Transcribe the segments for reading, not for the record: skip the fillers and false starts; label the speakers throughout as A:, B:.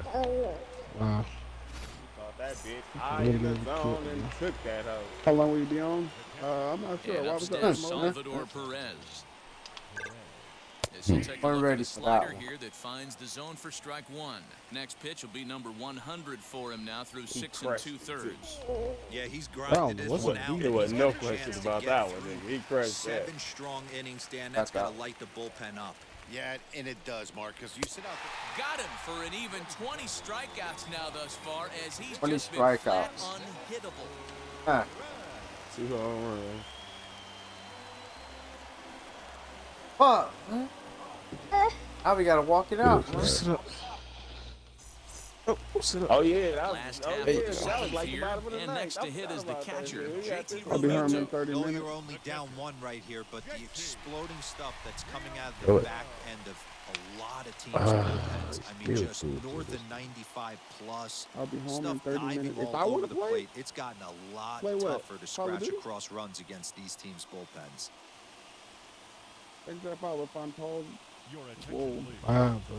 A: Wow.
B: Caught that bitch high in the zone and took that hoe.
C: How long will you be on? I'm not sure.
D: And
C: Why
D: up
C: was that,
D: steps
C: Smoke?
D: Salvador Perez. As he'll take a
E: We're
D: look at
E: ready
D: a
E: for that
D: slider
E: one.
D: here that finds the zone for strike one. Next pitch will be number 100 for him now through
B: He
D: 6
B: crushed it,
D: 2/3.
B: too.
F: Yeah, he's
A: Brown,
F: grinded this
A: what's
F: one
A: up,
F: out.
B: There
F: And
B: was
F: he's
B: no
F: got a
B: question
F: chance to
B: about
F: get
B: that one,
F: through
B: nigga. He crushed that.
F: 7 strong innings, Dan.
E: That's
F: That's got to
E: out.
F: light the bullpen up.
G: Yeah, and it does, Mark, because you sit out there.
D: Got him for an even 20 strikeouts now thus far as he's
E: 20
D: just been flat
E: strikeouts.
D: unhittable.
E: Huh.
B: 2 home runs.
E: Fuck. Now we gotta walk it out, man.
A: Sit up. Oh, sit up.
B: Oh, yeah. That was,
D: Last
B: oh,
D: half
B: yeah,
D: of
B: that
D: the
B: was
D: seventh
B: like the
D: here,
B: bottom of the
D: and
B: ninth.
D: next to
B: I
D: hit
B: forgot
D: is the
B: about that,
D: catcher,
B: dude. Yeah,
D: JT
C: I'll be home in
D: Roberto.
C: 30
F: No,
C: minutes.
F: you're only down 1 right here, but the exploding stuff that's coming out of
A: Do
F: the
A: it.
F: back end of a lot of teams' bullpens. I mean, just north of 95 plus.
C: I'll be home in
F: Stuff
C: 30
F: diving
C: minutes. If
F: all
C: I
F: over
C: want to
F: the
C: play,
F: plate. It's gotten a lot
C: Play what?
F: tougher to
C: Call of
F: scratch
C: Duty?
F: across runs against these teams' bullpens.
C: they drop out if I'm told. Whoa.
A: Wow, bro.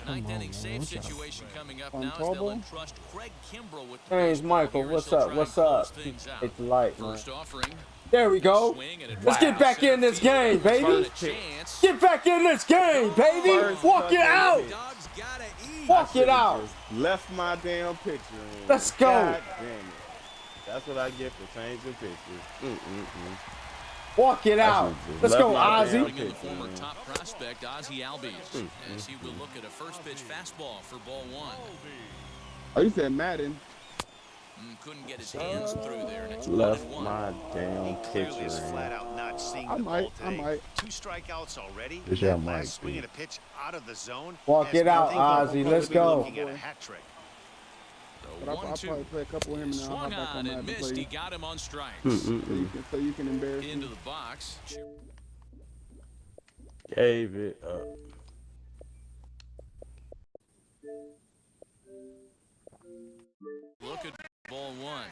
D: Ninth
A: Come on,
D: inning
A: man.
D: save
A: What's up?
D: situation coming up
C: On
D: now as they'll
C: Tobal?
D: entrust Craig Kimbrell with the
E: Hey,
D: baseball
E: Michael,
D: here as
E: what's
D: he'll
E: up?
D: try
E: What's
D: and close
E: up?
D: things out.
E: It's the light, man.
D: First offering,
E: There we go.
D: swing and a
E: Let's get
D: drive
E: back
D: to
E: in this
D: center
E: game,
D: field.
E: baby.
D: Got a chance.
E: Get back in this game, baby.
B: First
E: Walk it
B: fucking
E: out.
B: hit.
D: Dogs gotta eat.
E: Walk it
B: Should've
E: out.
B: just left my damn picture in.
E: Let's go.
B: God damn it. That's what I get for changing pictures.
E: Walk it out.
B: just
E: Let's
B: left
E: go,
B: my damn
E: Ozzy.
D: Bring in the
B: picture,
D: former
B: man.
D: top prospect Ozzy Albies as he will look at a first pitch fastball for ball one.
C: Oh, you said Madden.
D: Couldn't get his hands through there, and it's
B: Left
D: 1-1.
B: my damn
G: He
B: picture
G: clearly is
B: in.
G: flat out not seeing
C: I
G: the
C: might,
G: ball
C: I
G: today.
C: might.
G: 2 strikeouts already.
A: Yes,
G: That
A: I
G: last
A: might,
G: swing
A: dude.
G: and a pitch out of the zone.
E: Walk
G: has
E: it out,
G: nothing but
E: Ozzy.
G: we'll
E: Let's
G: be
E: go.
G: looking at a hat trick.
C: But I'll probably play a couple of him and then I'll
D: Swung
C: hop back
D: on
C: on
D: and
C: Madden to
D: missed.
C: play
D: He got him on strikes.
C: so you can embarrass
D: Into
C: me.
D: the box.
B: Gave it up.
D: Look at ball one.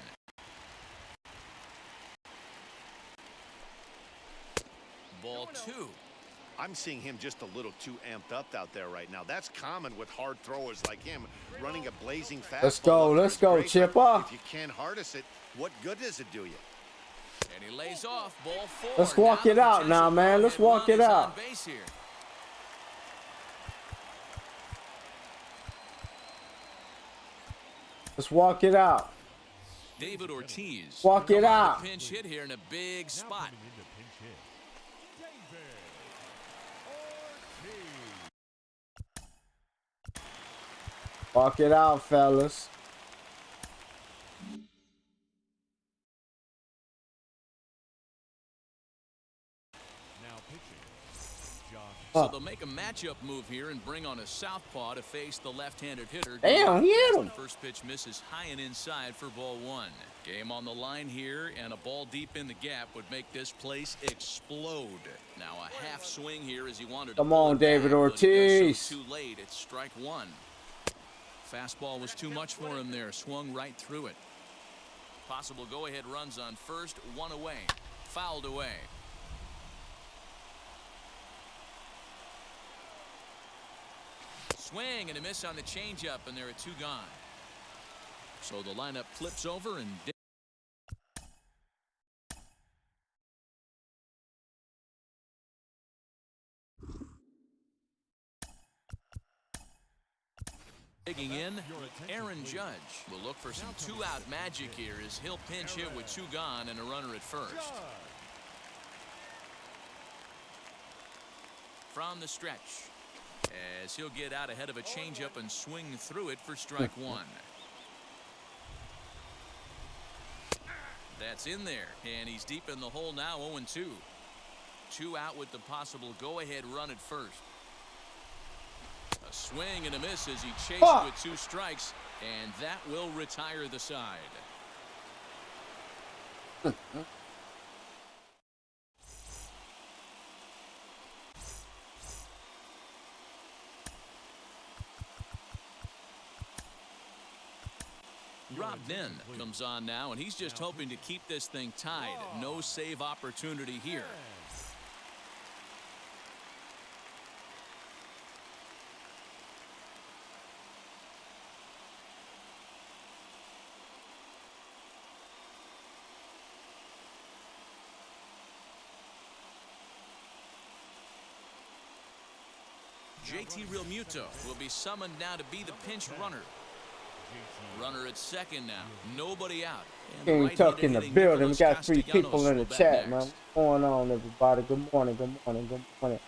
D: Ball two.
G: I'm seeing him just a little too amped up out there right now. That's common with hard throwers like him, running a blazing fastball.
E: Let's go.
G: up
E: Let's
G: is
E: go,
G: great, but
E: Chipper.
G: If you can't harness it, what good does it do you?
D: And he lays off ball four.
E: Let's walk
D: Now
E: it
D: the
E: out now,
D: potential
E: man. Let's
D: go-ahead
E: walk
D: run
E: it
D: is on
E: out.
D: base here.
E: Let's walk it out.
D: David Ortiz.
E: Walk it
D: Come on,
E: out.
D: a pinch hit here in a big spot.
E: Walk it out, fellas.
D: So they'll make a matchup move here and bring on a southpaw to face the left-handed hitter.
E: Damn, he hit him.
D: First pitch misses high and inside for ball one. Game on the line here, and a ball deep in the gap would make this place explode. Now a half swing here as he wanted to
E: Come
D: pull
E: on,
D: it back,
E: David
D: but he does
E: Ortiz.
D: so too late. It's strike one. Fastball was too much for him there. Swung right through it. Possible go-ahead runs on first. One away. Fouled away. Swing and a miss on the changeup, and there are two gone. So the lineup flips over and digging in, Aaron Judge will look for some two-out magic here as he'll pinch hit with two gone and a runner at first. From the stretch, as he'll get out ahead of a changeup and swing through it for strike one. That's in there, and he's deep in the hole now, 0-2. Two out with the possible go-ahead run at first. A swing and a miss as he chased with two strikes, and that will retire the side. Rob Nin comes on now, and he's just hoping to keep this thing tied. No save opportunity here. JT Realmuto will be summoned now to be the pinch runner. Runner at second now. Nobody out. And
E: Kingtuck in the
D: right-handed
E: building. We
D: Nicholas
E: got 3 people
D: Castellanos
E: in the
D: will bat
E: chat, man.
D: next.
E: What's going on, everybody? Good morning, good morning, good morning.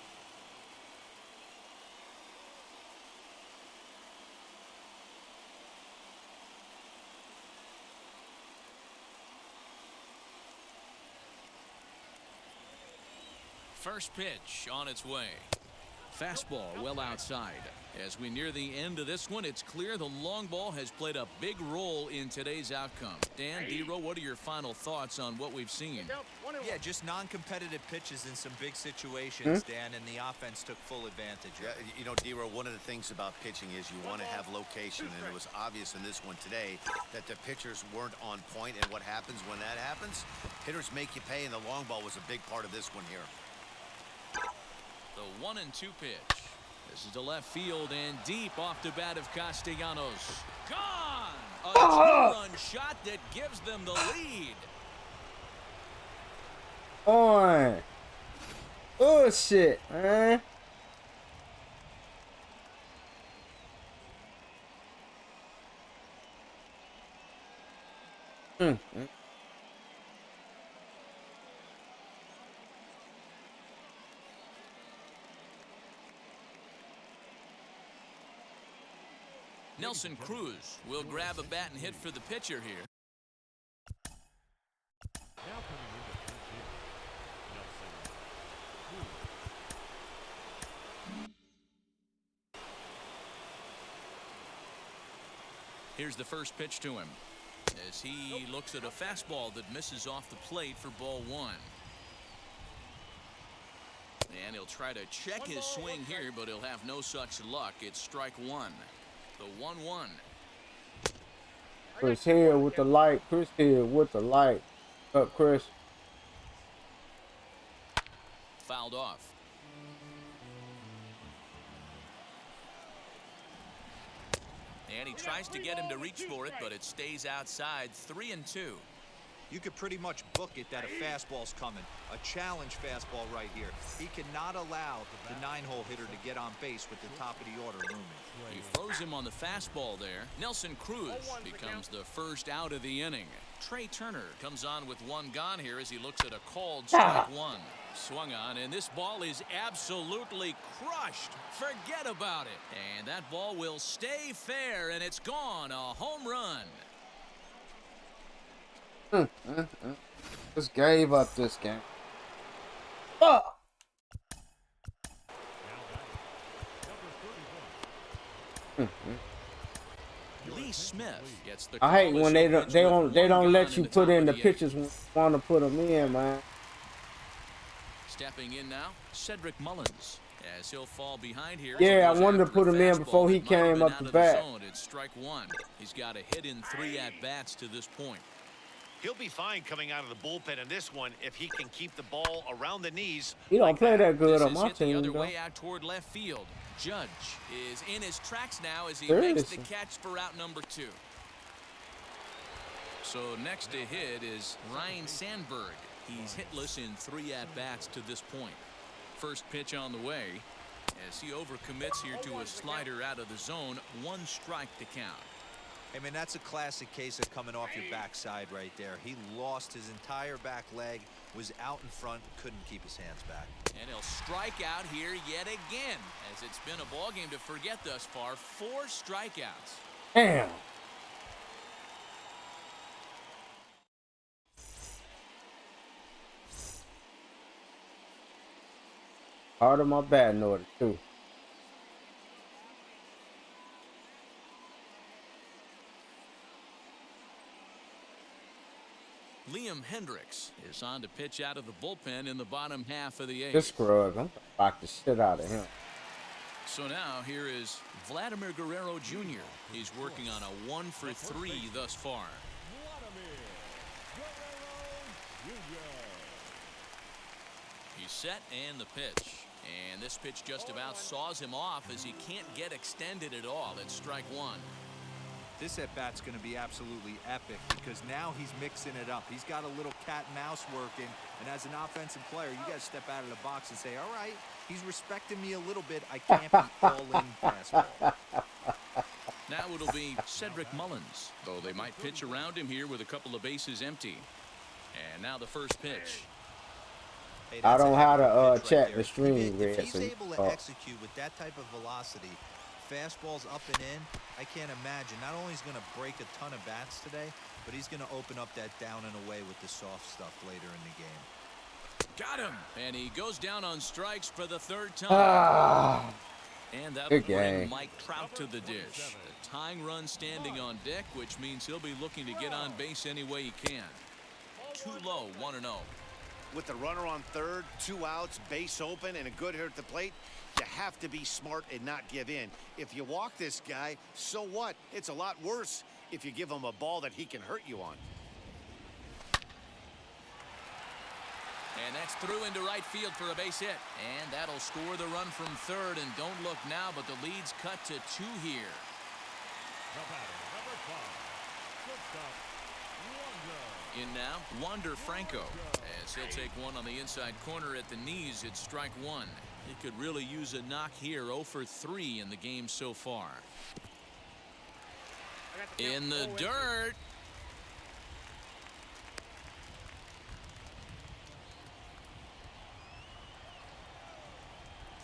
D: First pitch on its way. Fastball well outside. As we near the end of this one, it's clear the long ball has played a big role in today's outcome. Dan, D-Row, what are your final thoughts on what we've seen?
F: Yeah, just non-competitive pitches in some big situations, Dan, and the offense took full advantage.
G: Yeah, you know, D-Row, one of the things about pitching is you want to have location, and it was obvious in this one today that the pitchers weren't on point, and what happens when that happens? Hitters make you pay, and the long ball was a big part of this one here.
D: The 1-2 pitch. This is to left field and deep off the bat of Castellanos. Gone! A two-run shot that gives them the lead.
E: On. Oh, shit, man.
D: Nelson Cruz will grab a bat and hit for the pitcher here. Here's the first pitch to him as he looks at a fastball that misses off the plate for ball 1. And he'll try to check his swing here, but he'll have no such luck. It's strike 1. The 1-1.
E: Chris here with the light. Chris here with the light. Up, Chris.
D: Fouled off. And he tries to get him to reach for it, but it stays outside. 3-2.
F: You could pretty much book it that a fastball's coming. A challenge fastball right here. He cannot allow the 9-hole hitter to get on base with the top of the order looming.
D: He froze him on the fastball there. Nelson Cruz becomes the first out of the inning. Trey Turner comes on with 1 gone here as he looks at a called strike 1. Swung on, and this ball is absolutely crushed. Forget about it. And that ball will stay fair, and it's gone. A home run.
E: Just gave up this game. Oh.
D: Lee Smith gets the
E: I hate when they don't let you put in the
D: pitches.
E: pitches when you want to put them in, man.
D: Stepping in now, Cedric Mullins, as he'll fall behind here.
E: Yeah, I wanted to put him in before he came up the bat.
D: It's strike 1. He's got a hit in 3 at-bats to this point.
G: He'll be fine coming out of the bullpen in this one if he can keep the ball around the knees.
E: He don't play that good
D: This
E: on
D: is
E: my
D: hit the
E: team,
D: other
E: though.
D: way out toward left field. Judge is in his tracks now as he
E: There
D: makes
E: is.
D: the catch for out number 2. So next to hit is Ryan Sandberg. He's hitless in 3 at-bats to this point. First pitch on the way as he overcommits here to a slider out of the zone. 1 strike to count.
F: I mean, that's a classic case of coming off your backside right there. He lost his entire back leg, was out in front, couldn't keep his hands back.
D: And he'll strike out here yet again, as it's been a ball game to forget thus far. 4 strikeouts.
E: Damn. Part of my batting order, too.
D: Liam Hendricks is on to pitch out of the bullpen in the bottom half of the 8th.
E: This scrub, I'm gonna knock the shit out of him.
D: So now here is Vladimir Guerrero Jr. He's working on a 1 for 3 thus far. He's set and the pitch. And this pitch just about saws him off as he can't get extended at all. It's strike 1.
F: This at-bat's going to be absolutely epic because now he's mixing it up. He's got a little cat and mouse working, and as an offensive player, you got to step out of the box and say, all right, he's respecting me a little bit. I can't be all-in fastball.
D: Now it'll be Cedric Mullins, though they might pitch around him here with a couple of bases empty. And now the first pitch.
F: Hey,
E: I don't know how to
F: pitch
E: check
F: there.
E: the stream,
F: If
E: Red.
F: he's
E: So
F: able to execute with that type of velocity, fastballs up and in, I can't imagine. Not only is he going to break a ton of bats today, but he's going to open up that down and away with the soft stuff later in the game.
D: Got him. And he goes down on strikes for the third time.
E: ah,
D: And that
E: good
D: will bring
E: game.
D: Mike Trout to the dish. The tying run standing on deck, which means he'll be looking to get on base any way he can. Too low, 1-0.
G: With the runner on third, 2 outs, base open, and a good hitter at the plate, you have to be smart and not give in. If you walk this guy, so what? It's a lot worse if you give him a ball that he can hurt you on.
D: And that's through into right field for a base hit. And that'll score the run from third. And don't look now, but the lead's cut to 2 here. In now, Wander Franco, as he'll take one on the inside corner at the knees. It's strike 1. He could really use a knock here. 0 for 3 in the game so far. In the dirt.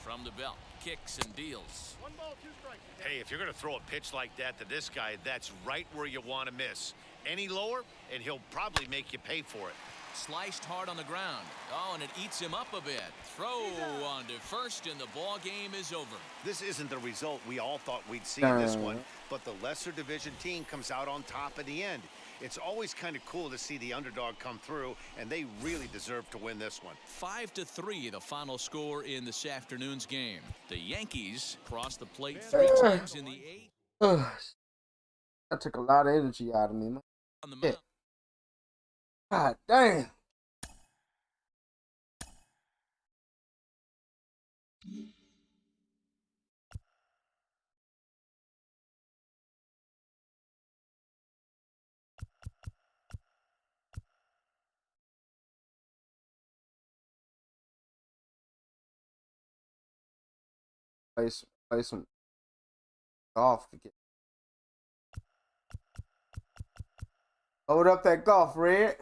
D: From the belt, kicks and deals.
B: 1 ball, 2 strikes.
G: Hey, if you're going to throw a pitch like that to this guy, that's right where you want to miss. Any lower, and he'll probably make you pay for it.
D: Sliced hard on the ground. Oh, and it eats him up a bit. Throw on to first, and the ball game is over.
G: This isn't the result we all thought we'd see in this one, but the lesser division team comes out on top in the end. It's always kind of cool to see the underdog come through, and they really deserve to win this one.
D: 5-3, the final score in this afternoon's game. The Yankees crossed the plate 3 times in the 8th.
E: That took a lot of energy out of me, man.
D: On the mound.
E: God damn. Play some golf again. Load up that golf, Red.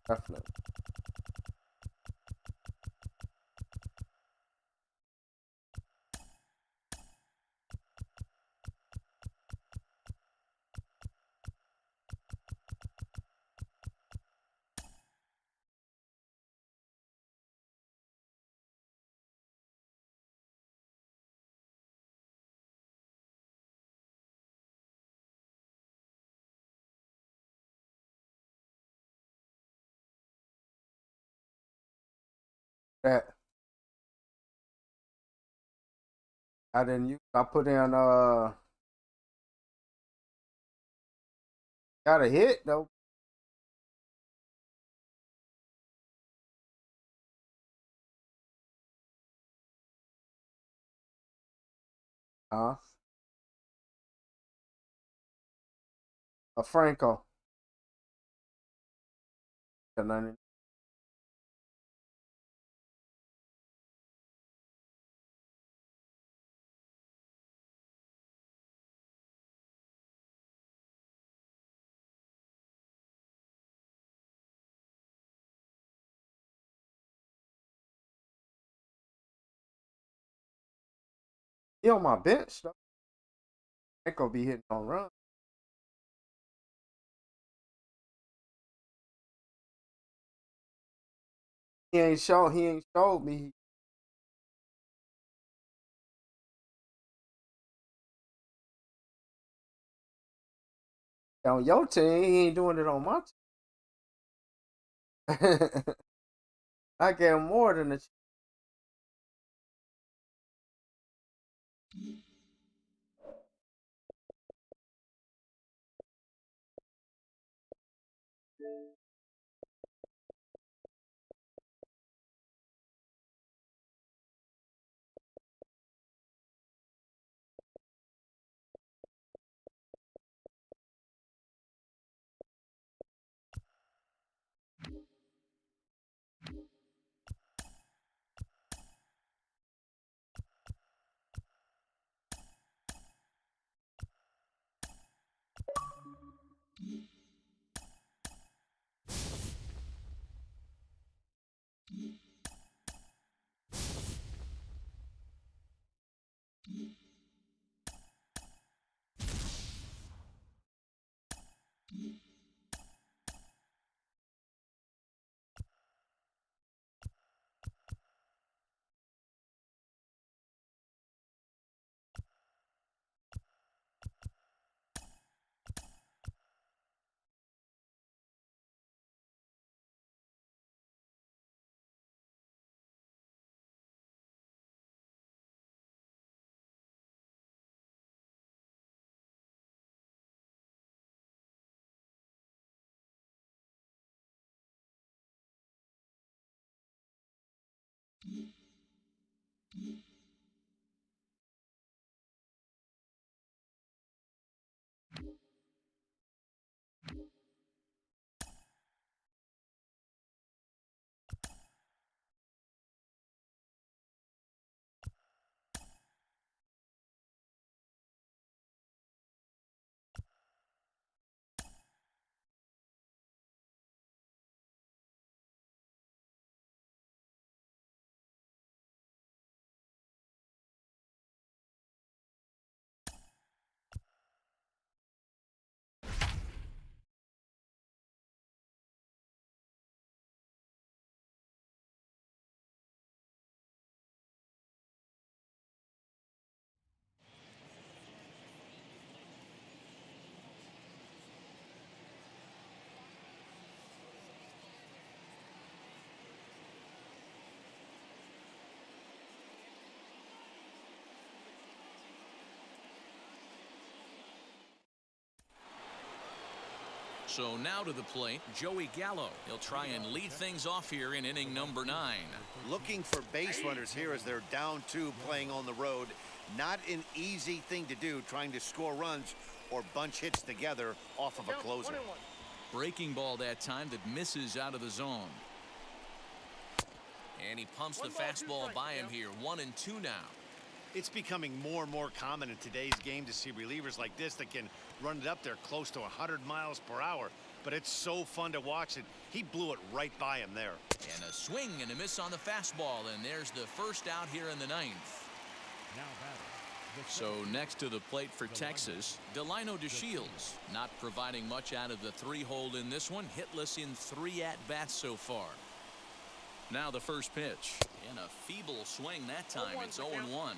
E: Definitely. That I didn't use. I put in got a hit though. A Franco. He on my bench though. They gonna be hitting on run. He ain't showed me. On your team, he ain't doing it on my team. I gave him more than a.
D: So now to the plate, Joey Gallo. He'll try and lead things off here in inning number 9.
G: Looking for base runners here as they're down 2 playing on the road. Not an easy thing to do, trying to score runs or bunch hits together off of a closer.
D: Breaking ball that time that misses out of the zone. And he pumps the fastball by him here. 1-2 now.
G: It's becoming more and more common in today's game to see relievers like this that can run it up there close to 100 miles per hour. But it's so fun to watch it. He blew it right by him there.
D: And a swing and a miss on the fastball. And there's the first out here in the 9th. So next to the plate for Texas, Delino DeShields, not providing much out of the 3-hole in this one. Hitless in 3 at-bats so far. Now the first pitch. And a feeble swing that time. It's 0-1.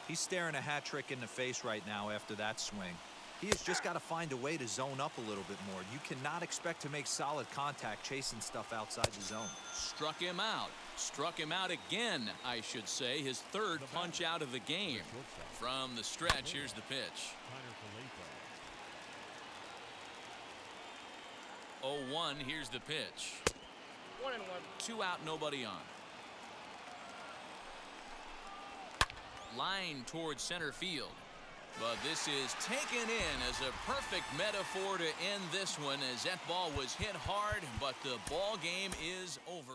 F: He's staring a hat trick in the face right now after that swing. He has just got to find a way to zone up a little bit more. You cannot expect to make solid contact chasing stuff outside the zone.
D: Struck him out. Struck him out again, I should say. His 3rd punch out of the game. From the stretch, here's the pitch. 0-1, here's the pitch.
B: 1-1.
D: 2 out, nobody on. Line towards center field. But this is taken in as a perfect metaphor to end this one, as that ball was hit hard, but the ball game is over.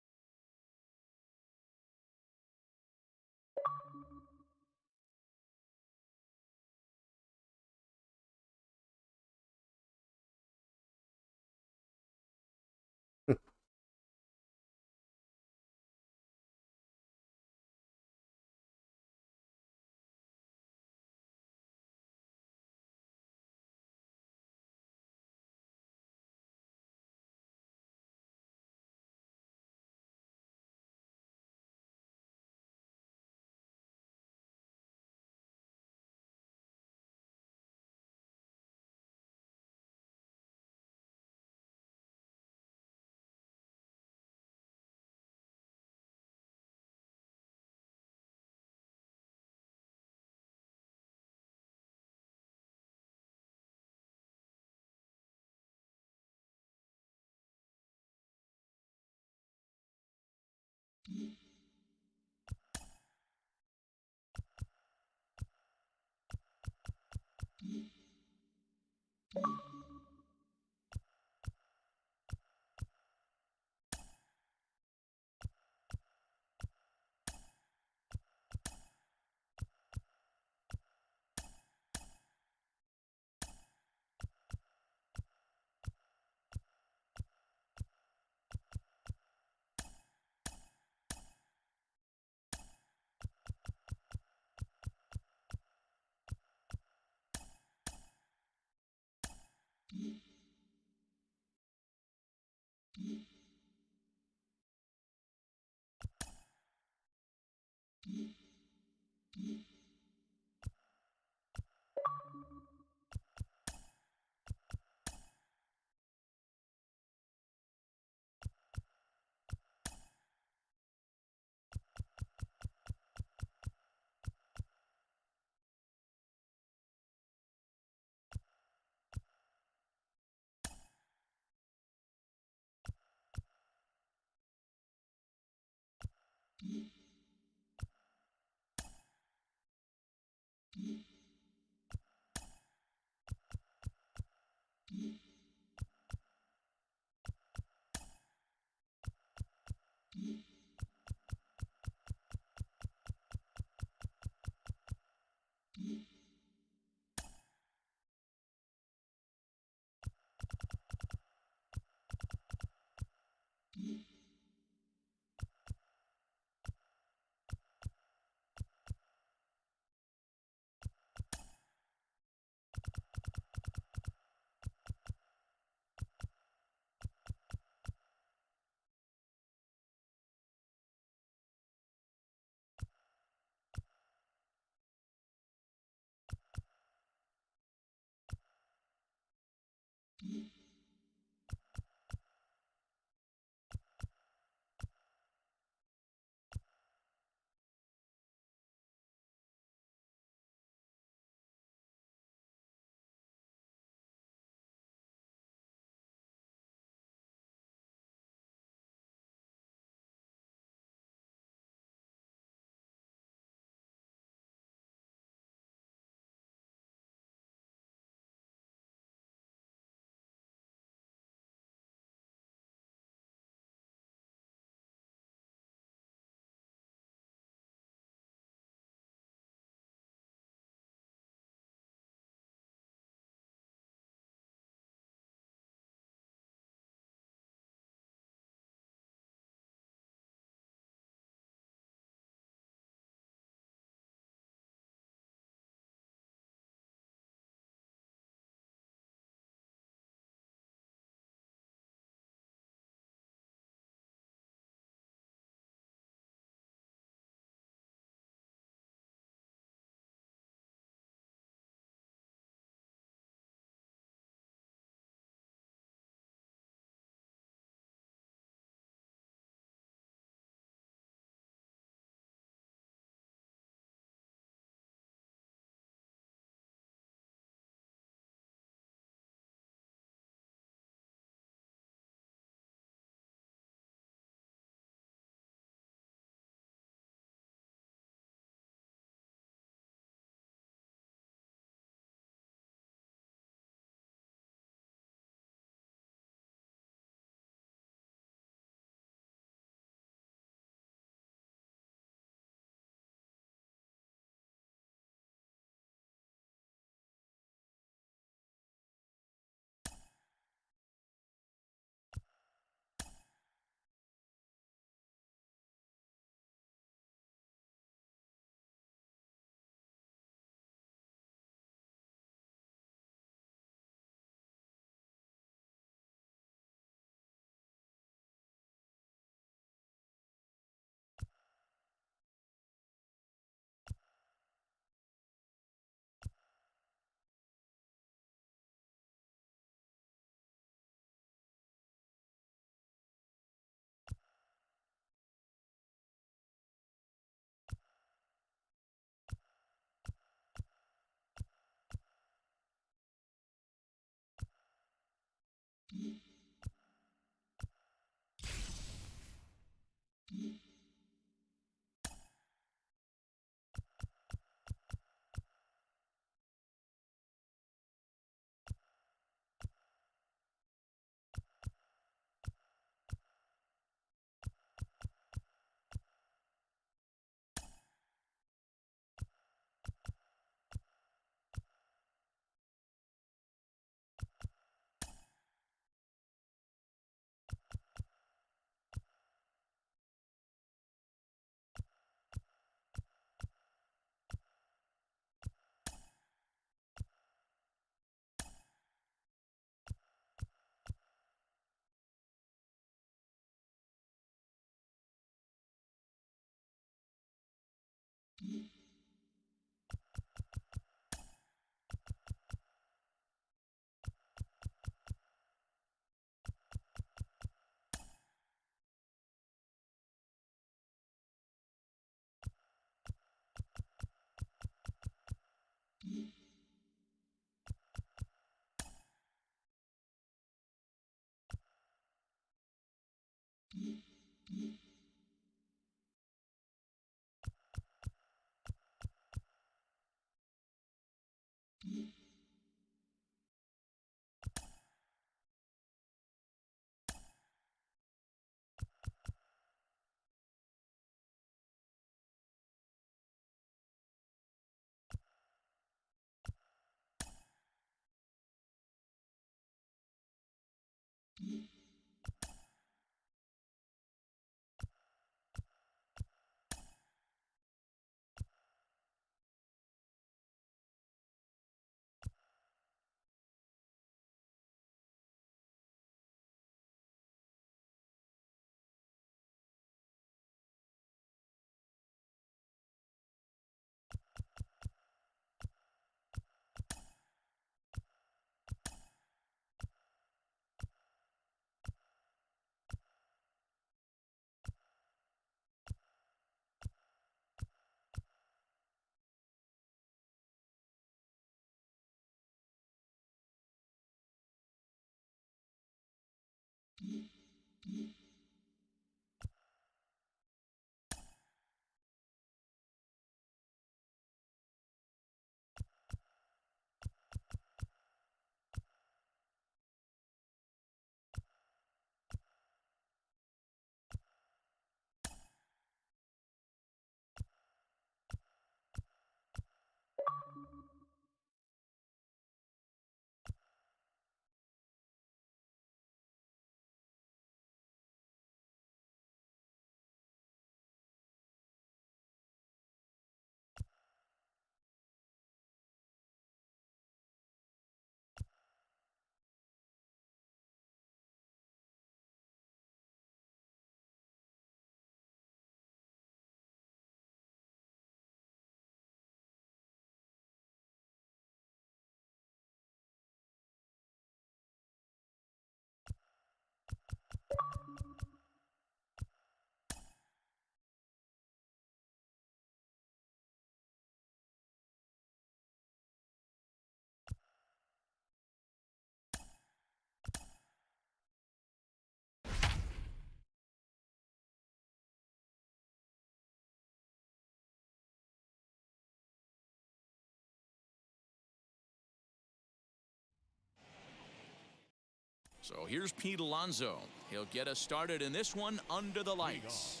D: So here's Pete Alonso. He'll get us started in this one under the lights.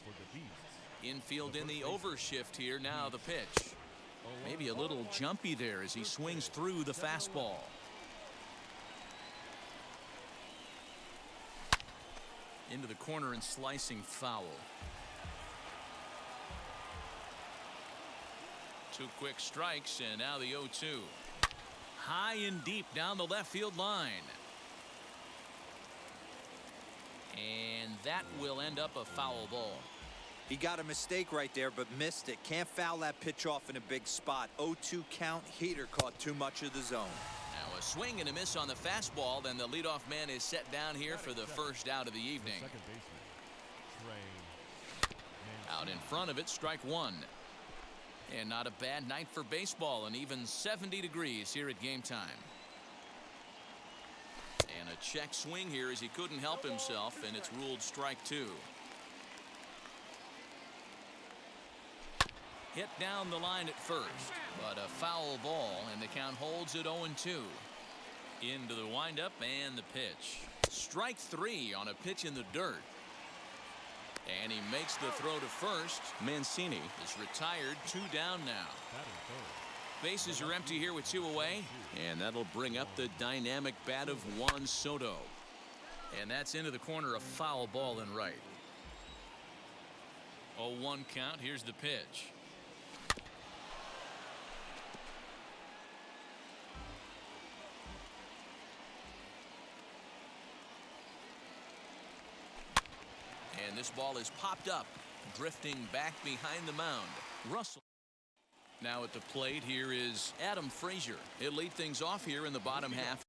D: Infield in the overshift here. Now the pitch. Maybe a little jumpy there as he swings through the fastball. Into the corner and slicing foul. Two quick strikes and now the 0-2. High and deep down the left field line. And that will end up a foul ball.
F: He got a mistake right there, but missed it. Can't foul that pitch off in a big spot. 0-2 count. Heater caught too much of the zone.
D: Now a swing and a miss on the fastball. Then the leadoff man is set down here for the first out of the evening. Out in front of it, strike one. And not a bad night for baseball, and even 70 degrees here at game time. And a check swing here as he couldn't help himself, and it's ruled strike two. Hit down the line at first, but a foul ball, and the count holds at 0-2. Into the windup and the pitch. Strike three on a pitch in the dirt. And he makes the throw to first. Mancini is retired, 2 down now. Bases are empty here with 2 away, and that'll bring up the dynamic bat of Juan Soto. And that's into the corner, a foul ball and right. 0-1 count. Here's the pitch. And this ball is popped up, drifting back behind the mound. Russell. Now at the plate here is Adam Frazier. He'll lead things off here in the bottom half.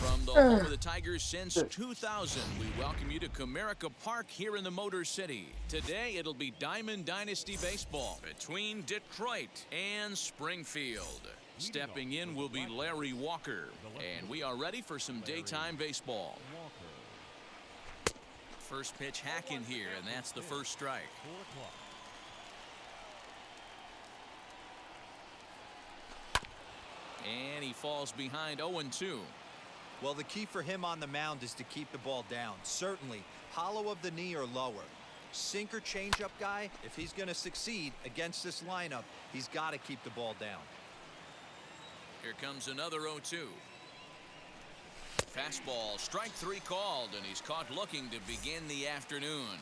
D: From the home of the Tigers since 2000, we welcome you to Comerica Park here in the Motor City. Today, it'll be Diamond Dynasty Baseball between Detroit and Springfield. Stepping in will be Larry Walker, and we are ready for some daytime baseball. First pitch hack in here, and that's the first strike. And he falls behind 0-2.
F: Well, the key for him on the mound is to keep the ball down. Certainly, hollow of the knee or lower. Sinker changeup guy, if he's going to succeed against this lineup, he's got to keep the ball down.
D: Here comes another 0-2. Fastball, strike 3 called, and he's caught looking to begin the afternoon.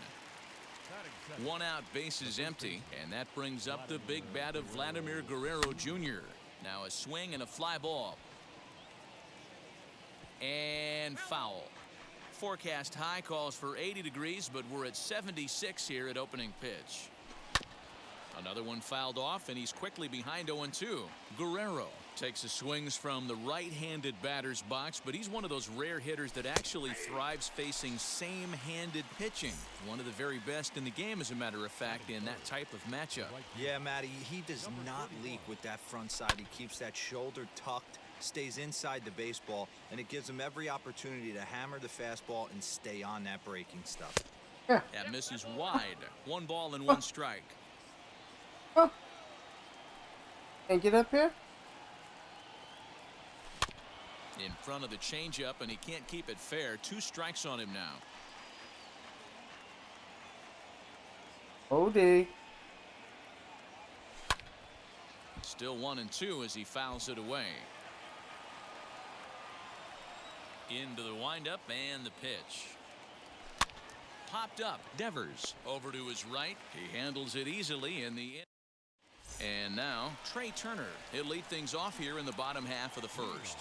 D: 1 out, bases empty, and that brings up the big bat of Vladimir Guerrero Jr. Now a swing and a fly ball. And foul. Forecast high calls for 80 degrees, but we're at 76 here at opening pitch. Another one fouled off, and he's quickly behind 0-2. Guerrero takes his swings from the right-handed batter's box, but he's one of those rare hitters that actually thrives facing same-handed pitching. One of the very best in the game, as a matter of fact, in that type of matchup.
F: Yeah, Matty, he does not leak with that front side. He keeps that shoulder tucked, stays inside the baseball, and it gives him every opportunity to hammer the fastball and stay on that breaking stuff.
D: That misses wide. 1 ball and 1 strike.
E: Can't get up here?
D: In front of the changeup, and he can't keep it fair. 2 strikes on him now.
E: OD.
D: Still 1-2 as he fouls it away. Into the windup and the pitch. Popped up. Devers over to his right. He handles it easily in the. And now Trey Turner. He'll lead things off here in the bottom half of the first.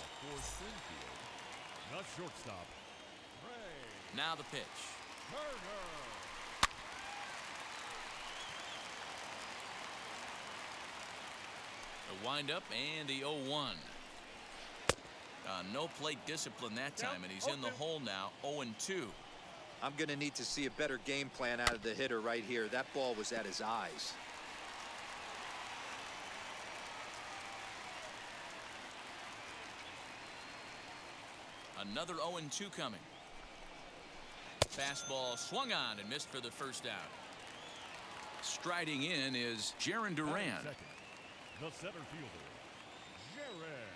C: Not shortstop.
D: Now the pitch. The windup and the 0-1. No plate discipline that time, and he's in the hole now. 0-2.
F: I'm going to need to see a better game plan out of the hitter right here. That ball was at his eyes.
D: Another 0-2 coming. Fastball swung on and missed for the first out. Striding in is Jaron Duran.
C: The center fielder, Jaron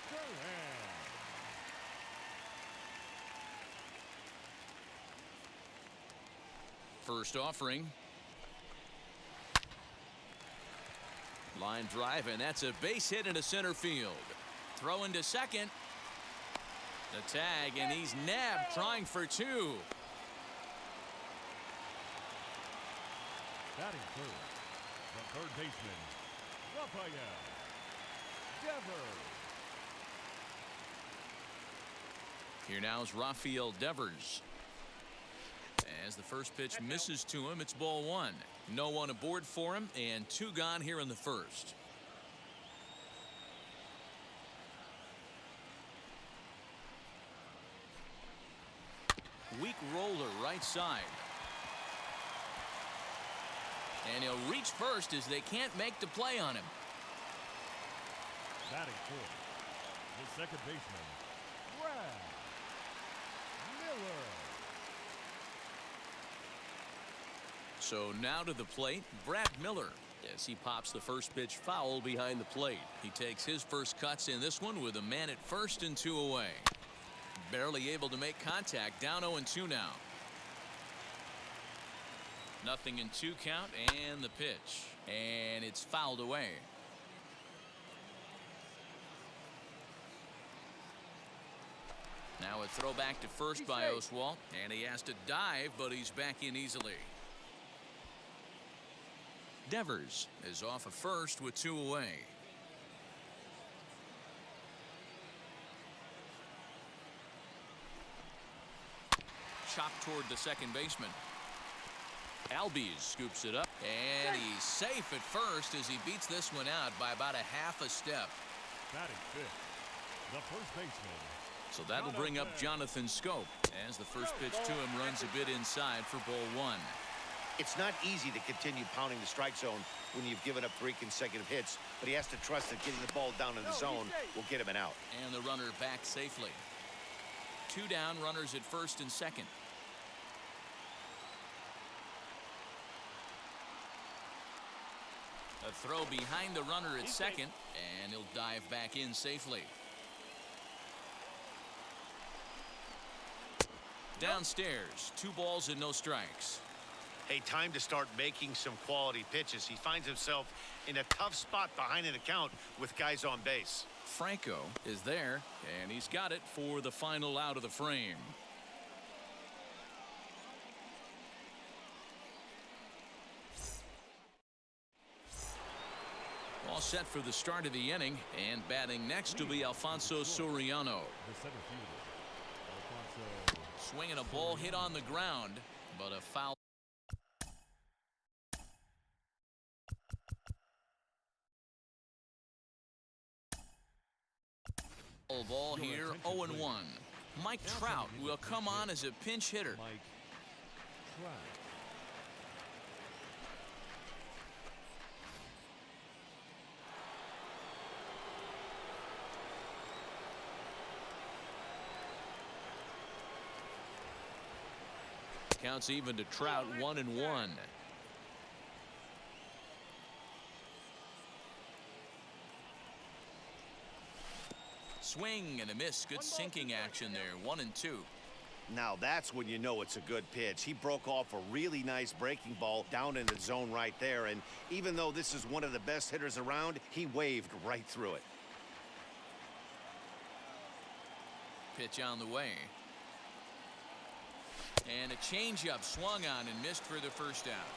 C: Duran.
D: First offering. Line drive, and that's a base hit into center field. Throw into second. The tag, and he's nabbed trying for 2.
C: Batting third, the third baseman, Rafael Devers.
D: Here now is Rafael Devers. As the first pitch misses to him, it's ball 1. No one aboard for him, and 2 gone here in the first. Weak roller right side. And he'll reach first as they can't make the play on him.
C: Batting fourth, the second baseman, Brad Miller.
D: So now to the plate, Brad Miller, as he pops the first pitch foul behind the plate. He takes his first cuts in this one with a man at first and 2 away. Barely able to make contact. Down 0-2 now. Nothing in 2 count, and the pitch. And it's fouled away. Now a throw back to first by Oswalt, and he has to dive, but he's back in easily. Devers is off of first with 2 away. Chopped toward the second baseman. Albies scoops it up, and he's safe at first as he beats this one out by about a half a step.
H: Batting fifth, the first baseman.
D: So that'll bring up Jonathan Scope as the first pitch to him runs a bit inside for ball 1.
G: It's not easy to continue pounding the strike zone when you've given up 3 consecutive hits, but he has to trust that getting the ball down in the zone will get him an out.
D: And the runner back safely. 2 down, runners at first and second. A throw behind the runner at second, and he'll dive back in safely. Downstairs, 2 balls and no strikes.
G: Hey, time to start making some quality pitches. He finds himself in a tough spot behind an account with guys on base.
D: Franco is there, and he's got it for the final out of the frame. All set for the start of the inning, and batting next will be Alfonso Soriano.
H: The center fielder, Alfonso.
D: Swinging a ball hit on the ground, but a foul. Ball here, 0-1. Mike Trout will come on as a pinch hitter.
H: Mike Trout.
D: Counts even to Trout, 1-1. Swing and a miss. Good sinking action there. 1-2.
G: Now that's when you know it's a good pitch. He broke off a really nice breaking ball down in the zone right there, and even though this is one of the best hitters around, he waved right through it.
D: Pitch on the way. And a changeup swung on and missed for the first out.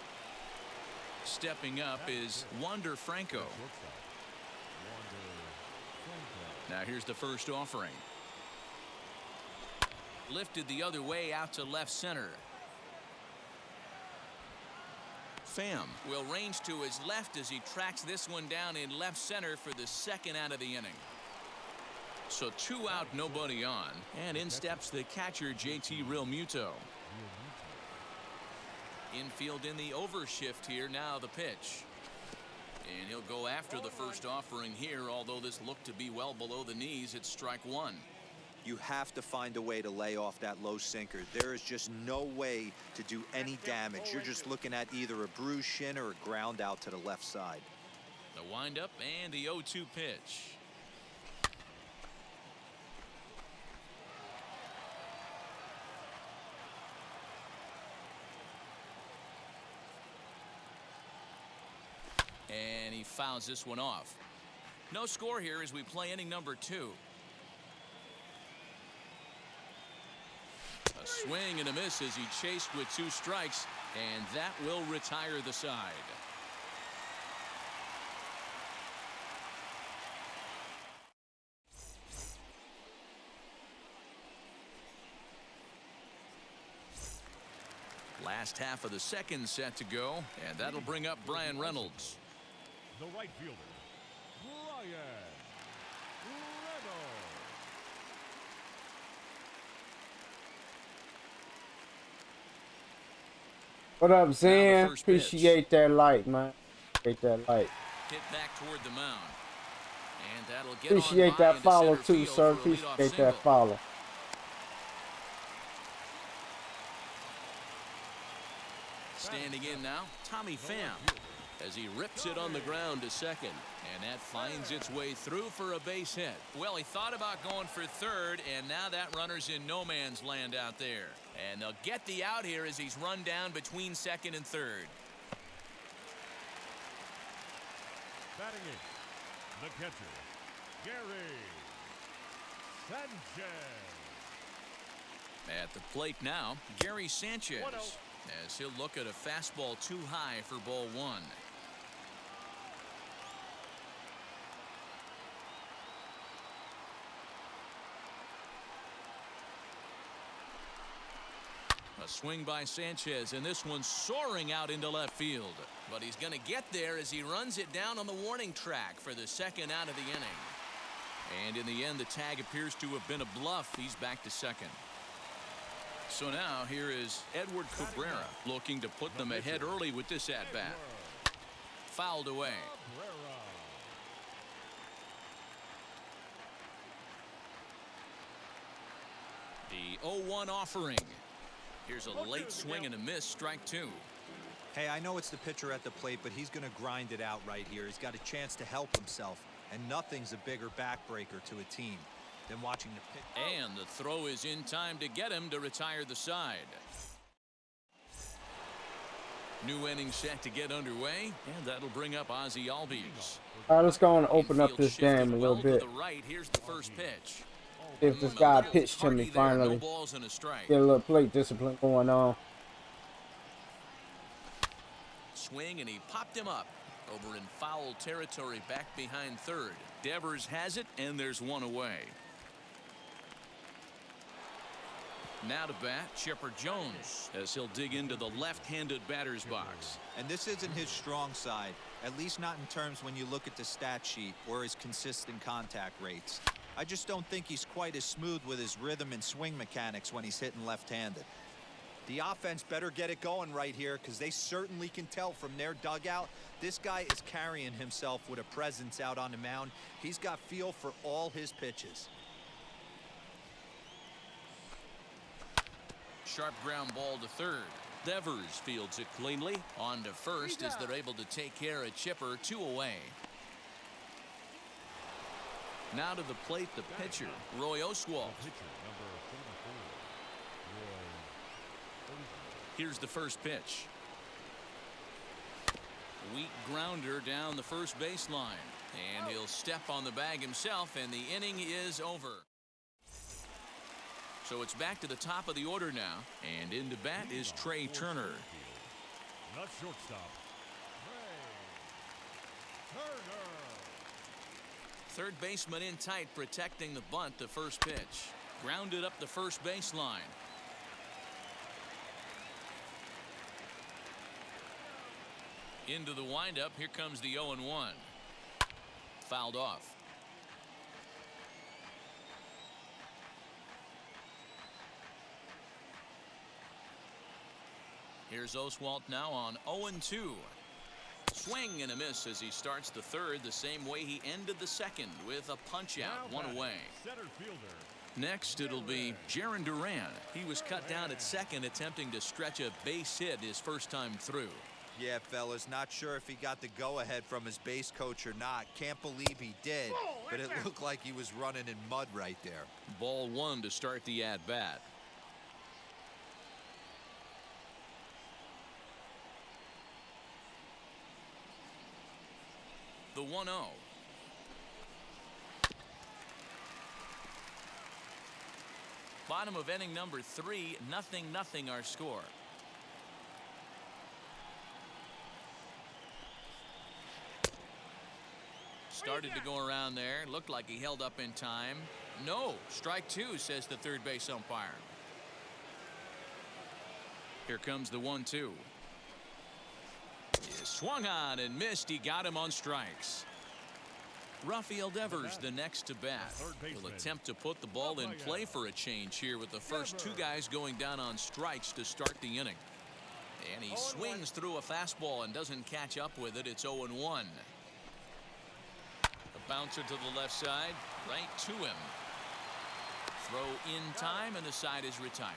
D: Stepping up is Wander Franco. Now here's the first offering. Lifted the other way out to left center. Pham will range to his left as he tracks this one down in left center for the second out of the inning. So 2 out, nobody on, and in steps the catcher JT Realmuto. Infield in the overshift here. Now the pitch, and he'll go after the first offering here, although this looked to be well below the knees. It's strike 1.
F: You have to find a way to lay off that low sinker. There is just no way to do any damage. You're just looking at either a bruised shin or a ground out to the left side.
D: The windup and the 0-2 pitch. And he fouls this one off. No score here as we play inning number 2. A swing and a miss as he chased with 2 strikes, and that will retire the side. Last half of the second set to go, and that'll bring up Brian Reynolds.
H: The right fielder, Brian Reynolds.
E: What up, Zan?
D: first pitch.
E: Appreciate that light, man. Appreciate that light.
D: Hit back toward the mound. And that'll get
E: Appreciate
D: on by
E: that
D: into
E: follow
D: center
E: too,
D: field
E: sir.
D: for a leadoff
E: Appreciate
D: single.
E: that follow.
D: Standing in now, Tommy Pham. as he rips it on the ground to second. And that finds its way through for a base hit. Well, he thought about going for third, and now that runner's in no man's land out there. And they'll get the out here as he's run down between second and third.
H: Batting in, the catcher, Gary Sanchez.
D: At the plate now, Gary Sanchez, as he'll look at a fastball too high for ball one. A swing by Sanchez, and this one's soaring out into left field. But he's going to get there as he runs it down on the warning track for the second out of the inning. And in the end, the tag appears to have been a bluff. He's back to second. So now here is Edward Cabrera looking to put them ahead early with this at-bat. Fouled away. The 0-1 offering. Here's a late swing and a miss, strike two.
F: Hey, I know it's the pitcher at the plate, but he's going to grind it out right here. He's got a chance to help himself, and nothing's a bigger backbreaker to a team than watching the pitch.
D: And the throw is in time to get him to retire the side. New inning set to get underway, and that'll bring up Ozzie Albies.
E: All right, let's go and open up this game a little bit.
D: To the right, here's the first pitch.
E: If this guy pitched to me finally.
D: No balls and a strike.
E: Get a little plate discipline going on.
D: Swing, and he popped him up over in foul territory back behind third. Devers has it, and there's one away. Now to bat, Chipper Jones, as he'll dig into the left-handed batter's box.
F: And this isn't his strong side, at least not in terms when you look at the stat sheet or his consistent contact rates. I just don't think he's quite as smooth with his rhythm and swing mechanics when he's hitting left-handed. The offense better get it going right here, because they certainly can tell from their dugout this guy is carrying himself with a presence out on the mound. He's got feel for all his pitches.
D: Sharp ground ball to third. Devers fields it cleanly. On to first as they're able to take care of Chipper, 2 away. Now to the plate, the pitcher, Roy Oswalt. Here's the first pitch. Weak grounder down the first baseline. And he'll step on the bag himself, and the inning is over. So it's back to the top of the order now. And into bat is Trey Turner.
H: Not shortstop. Trey Turner.
D: Third baseman in tight, protecting the bunt. The first pitch. Grounded up the first baseline. Into the windup. Here comes the 0-1. Fouled off. Here's Oswalt now on 0-2. Swing and a miss as he starts the third the same way he ended the second, with a punch out, 1 away.
H: Center fielder.
D: Next it'll be Jarren Duran. He was cut down at second, attempting to stretch a base hit his first time through.
F: Yeah, fellas, not sure if he got the go-ahead from his base coach or not. Can't believe he did, but it looked like he was running in mud right there.
D: Ball 1 to start the at-bat. The 1-0. Bottom of inning number 3, 0-0 our score. Started to go around there. Looked like he held up in time. No, strike 2, says the third base umpire. Here comes the 1-2. He swung on and missed. He got him on strikes. Rafael Devers, the next to bat. Will attempt to put the ball in play for a change here, with the first 2 guys going down on strikes to start the inning. And he swings through a fastball and doesn't catch up with it. It's 0-1. A bouncer to the left side, right to him. Throw in time, and the side is retired.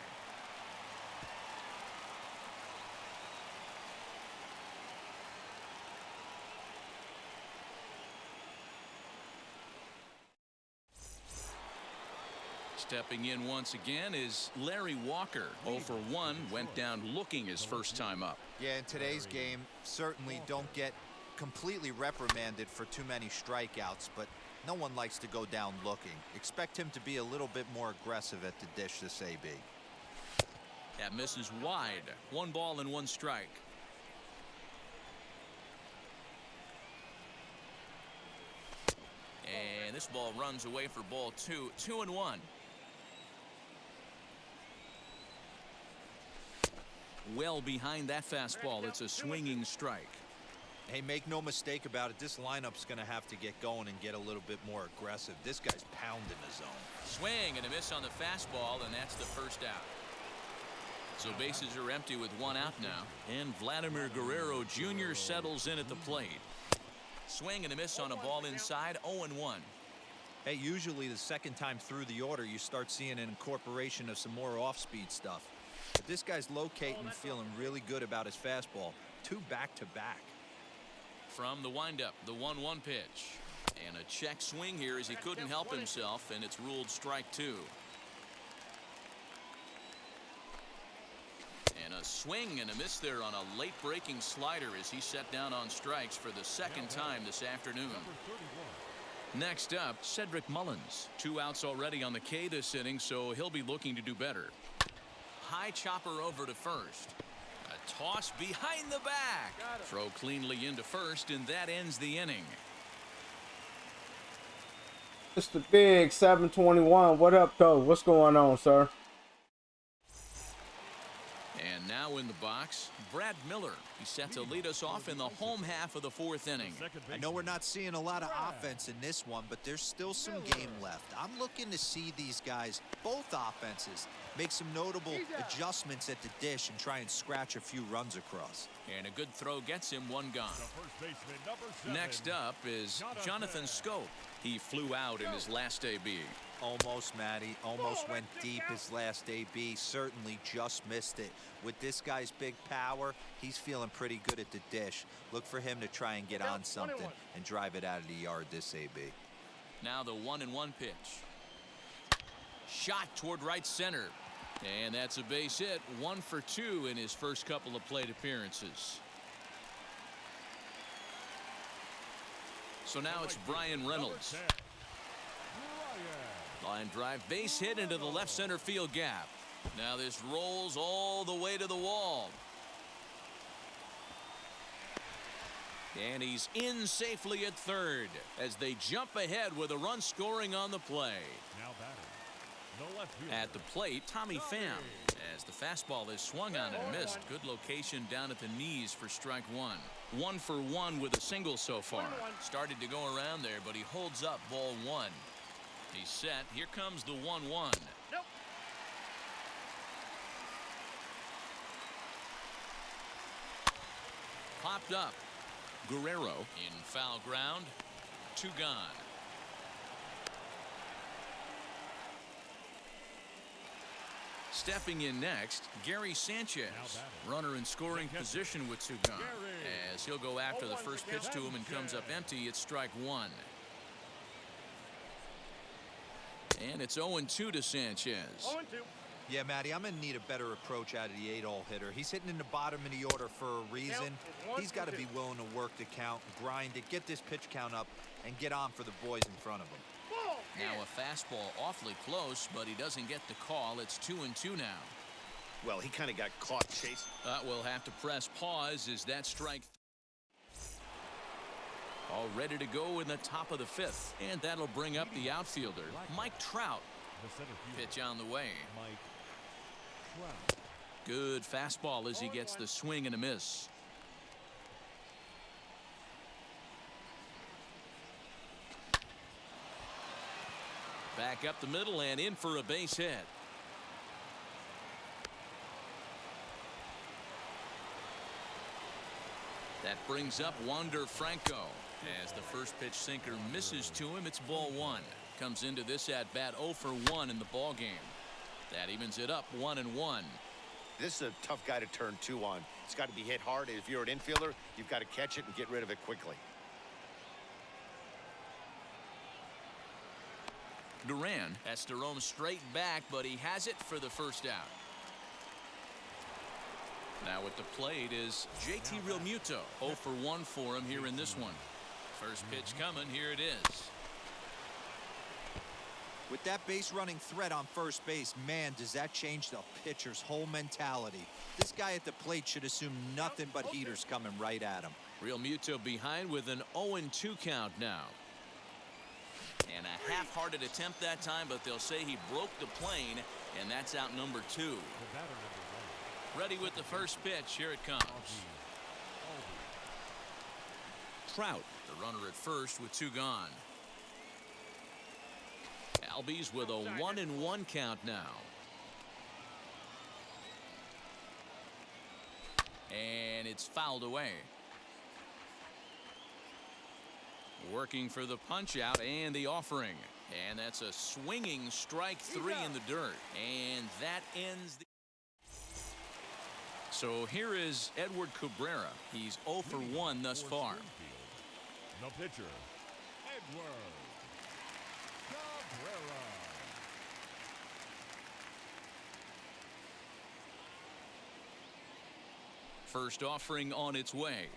D: Stepping in once again is Larry Walker. 0 for 1, went down looking his first time up.
F: Yeah, in today's game, certainly don't get completely reprimanded for too many strikeouts, but no one likes to go down looking. Expect him to be a little bit more aggressive at the dish this AB.
D: That misses wide. 1 ball and 1 strike. And this ball runs away for ball 2. 2-1. Well behind that fastball. It's a swinging strike.
F: Hey, make no mistake about it. This lineup's going to have to get going and get a little bit more aggressive. This guy's pounding the zone.
D: Swing and a miss on the fastball, and that's the first out. So bases are empty with 1 out now. And Vladimir Guerrero Jr. settles in at the plate. Swing and a miss on a ball inside. 0-1.
F: Hey, usually the second time through the order, you start seeing an incorporation of some more off-speed stuff. But this guy's locating, feeling really good about his fastball. 2 back-to-back.
D: From the windup, the 1-1 pitch. And a check swing here as he couldn't help himself, and it's ruled strike 2. And a swing and a miss there on a late breaking slider as he set down on strikes for the second time this afternoon. Next up, Cedric Mullins. 2 outs already on the K this inning, so he'll be looking to do better. High chopper over to first. A toss behind the back. Throw cleanly into first, and that ends the inning.
E: Mr. Big 721. What up, Coach? What's going on, sir?
D: And now in the box, Brad Miller. He's set to lead us off in the home half of the 4th inning.
F: I know we're not seeing a lot of offense in this one, but there's still some game left. I'm looking to see these guys, both offenses, make some notable adjustments at the dish and try and scratch a few runs across.
D: And a good throw gets him 1 gone. Next up is Jonathan Scope. He flew out in his last AB.
F: Almost, Matty. Almost went deep his last AB. Certainly just missed it. With this guy's big power, he's feeling pretty good at the dish. Look for him to try and get on something and drive it out of the yard this AB.
D: Now the 1-1 pitch. Shot toward right center. And that's a base hit. 1 for 2 in his first couple of plate appearances. So now it's Brian Reynolds. Line drive, base hit into the left center field gap. Now this rolls all the way to the wall. And he's in safely at third as they jump ahead with a run scoring on the play.
H: Now batting, the left fielder.
D: At the plate, Tommy Pham, as the fastball is swung on and missed. Good location down at the knees for strike 1. 1 for 1 with a single so far. Started to go around there, but he holds up ball 1. He's set. Here comes the 1-1. Popped up. Guerrero in foul ground. 2 gone. Stepping in next, Gary Sanchez. Runner in scoring position with 2 gone. As he'll go after the first pitch to him and comes up empty, it's strike 1. And it's 0-2 to Sanchez.
B: 0-2.
F: Yeah, Matty, I'm going to need a better approach out of the 8-hole hitter. He's hitting in the bottom of the order for a reason. He's got to be willing to work the count, grind it, get this pitch count up, and get on for the boys in front of him.
D: Now a fastball awfully close, but he doesn't get the call. It's 2-2 now.
G: Well, he kind of got caught chasing.
D: We'll have to press pause as that strike. All ready to go in the top of the 5th. And that'll bring up the outfielder, Mike Trout. Pitch on the way. Good fastball as he gets the swing and a miss. Back up the middle and in for a base hit. That brings up Wander Franco. As the first pitch sinker misses to him, it's ball 1. Comes into this at bat 0 for 1 in the ball game. That evens it up 1-1.
G: This is a tough guy to turn 2 on. It's got to be hit hard. If you're an infielder, you've got to catch it and get rid of it quickly.
D: Duran has to roam straight back, but he has it for the first out. Now at the plate is JT Realmuto. 0 for 1 for him here in this one. First pitch coming. Here it is.
F: With that base running threat on first base, man, does that change the pitcher's whole mentality. This guy at the plate should assume nothing but heaters coming right at him.
D: Realmuto behind with an 0-2 count now. And a half-hearted attempt that time, but they'll say he broke the plane, and that's out number 2. Ready with the first pitch. Here it comes. Trout, the runner at first with 2 gone. Albies with a 1-1 count now. And it's fouled away. Working for the punch out and the offering. And that's a swinging strike 3 in the dirt. And that ends the... So here is Edward Cabrera. He's 0 for 1 thus far.
H: The pitcher, Edward Cabrera.
D: First offering on its way.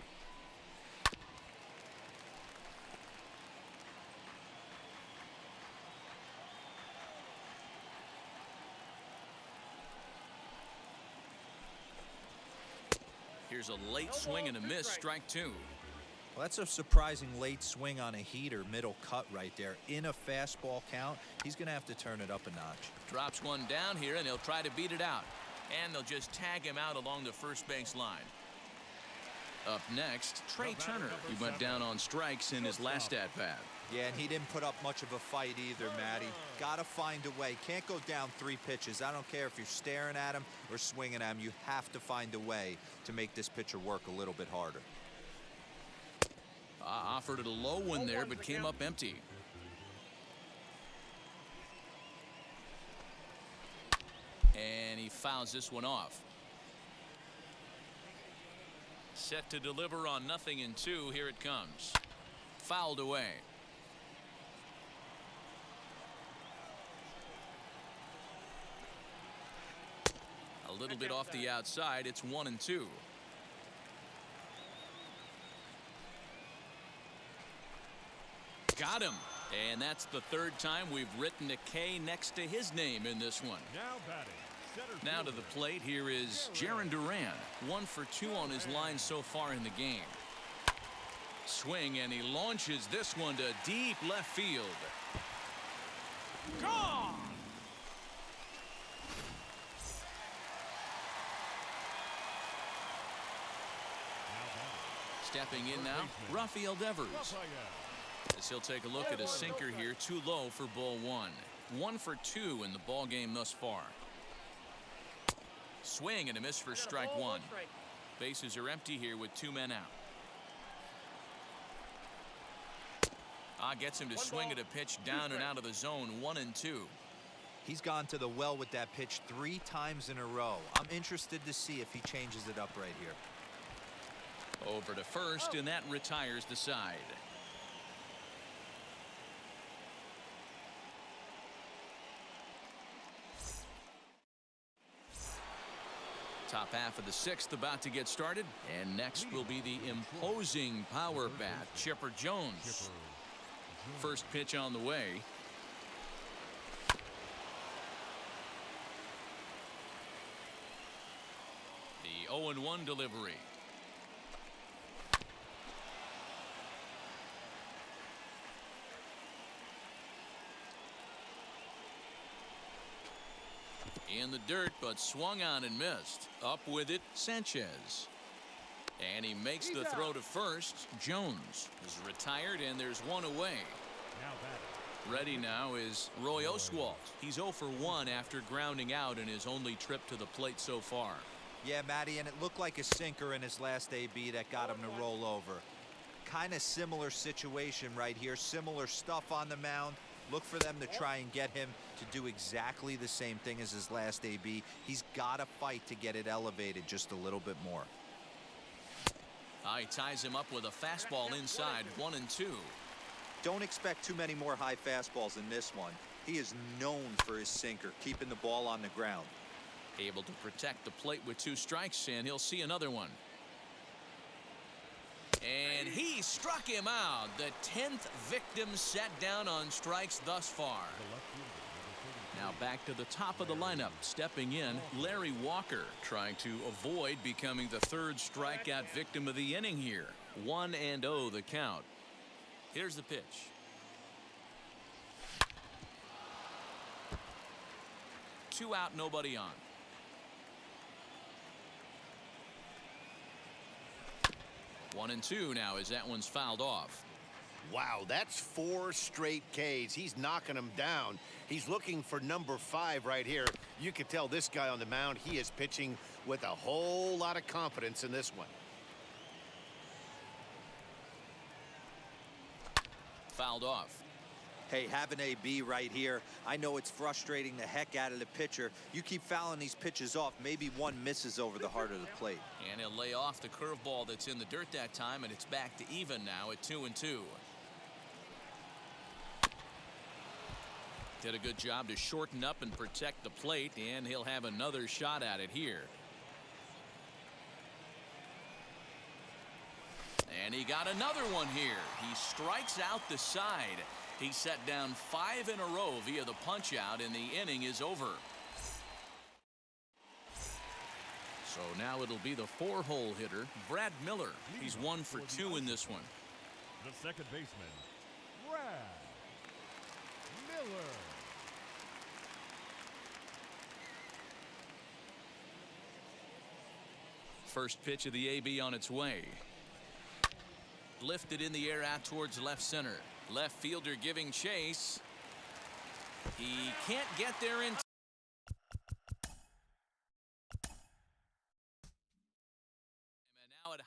D: Here's a late swing and a miss, strike 2.
F: Well, that's a surprising late swing on a heater, middle cut right there. In a fastball count, he's going to have to turn it up a notch.
D: Drops one down here, and he'll try to beat it out. And they'll just tag him out along the first base line. Up next, Trey Turner. He went down on strikes in his last at-bat.
F: Yeah, and he didn't put up much of a fight either, Matty. Got to find a way. Can't go down 3 pitches. I don't care if you're staring at him or swinging at him. You have to find a way to make this pitcher work a little bit harder.
D: Offered it a low one there, but came up empty. And he fouls this one off. Set to deliver on 0-2. Here it comes. Fouled away. A little bit off the outside. It's 1-2. Got him. And that's the 3rd time we've written a K next to his name in this one.
H: Now batting.
D: Now to the plate, here is Jarren Duran. 1 for 2 on his line so far in the game. Swing, and he launches this one to deep left field. Gone! Stepping in now, Rafael Devers. As he'll take a look at a sinker here, too low for ball 1. 1 for 2 in the ball game thus far. Swing and a miss for strike 1. Bases are empty here with 2 men out. Gets him to swing at a pitch down and out of the zone. 1-2.
F: He's gone to the well with that pitch 3 times in a row. I'm interested to see if he changes it up right here.
D: Over to first, and that retires the side. Top half of the 6th about to get started, and next will be the imposing power bat, Chipper Jones. First pitch on the way. The 0-1 delivery. In the dirt, but swung on and missed. Up with it, Sanchez. And he makes the throw to first. Jones is retired, and there's 1 away. Ready now is Roy Oswalt. He's 0 for 1 after grounding out in his only trip to the plate so far.
F: Yeah, Matty, and it looked like a sinker in his last AB that got him to roll over. Kind of similar situation right here. Similar stuff on the mound. Look for them to try and get him to do exactly the same thing as his last AB. He's got to fight to get it elevated just a little bit more.
D: He ties him up with a fastball inside. 1-2.
F: Don't expect too many more high fastballs in this one. He is known for his sinker, keeping the ball on the ground.
D: Able to protect the plate with 2 strikes, and he'll see another one. And he struck him out. The 10th victim set down on strikes thus far. Now back to the top of the lineup. Stepping in, Larry Walker, trying to avoid becoming the 3rd strikeout victim of the inning here. 1-0 the count. Here's the pitch. Two out, nobody on. One and two now as that one's fouled off.
G: Wow, that's 4 straight Ks. He's knocking them down. He's looking for number 5 right here. You can tell this guy on the mound, he is pitching with a whole lot of confidence in this one.
D: Fouled off.
F: Hey, have an AB right here. I know it's frustrating the heck out of the pitcher. You keep fouling these pitches off, maybe one misses over the heart of the plate.
D: And he'll lay off the curveball that's in the dirt that time, and it's back to even now at 2-2. Did a good job to shorten up and protect the plate, and he'll have another shot at it here. And he got another one here. He strikes out the side. He set down 5 in a row via the punch out, and the inning is over. So now it'll be the 4-hole hitter, Brad Miller. He's 1 for 2 in this one.
H: The second baseman, Brad Miller.
D: First pitch of the AB on its way. Lifted in the air out towards left center. Left fielder giving chase. He can't get there in time. And now it.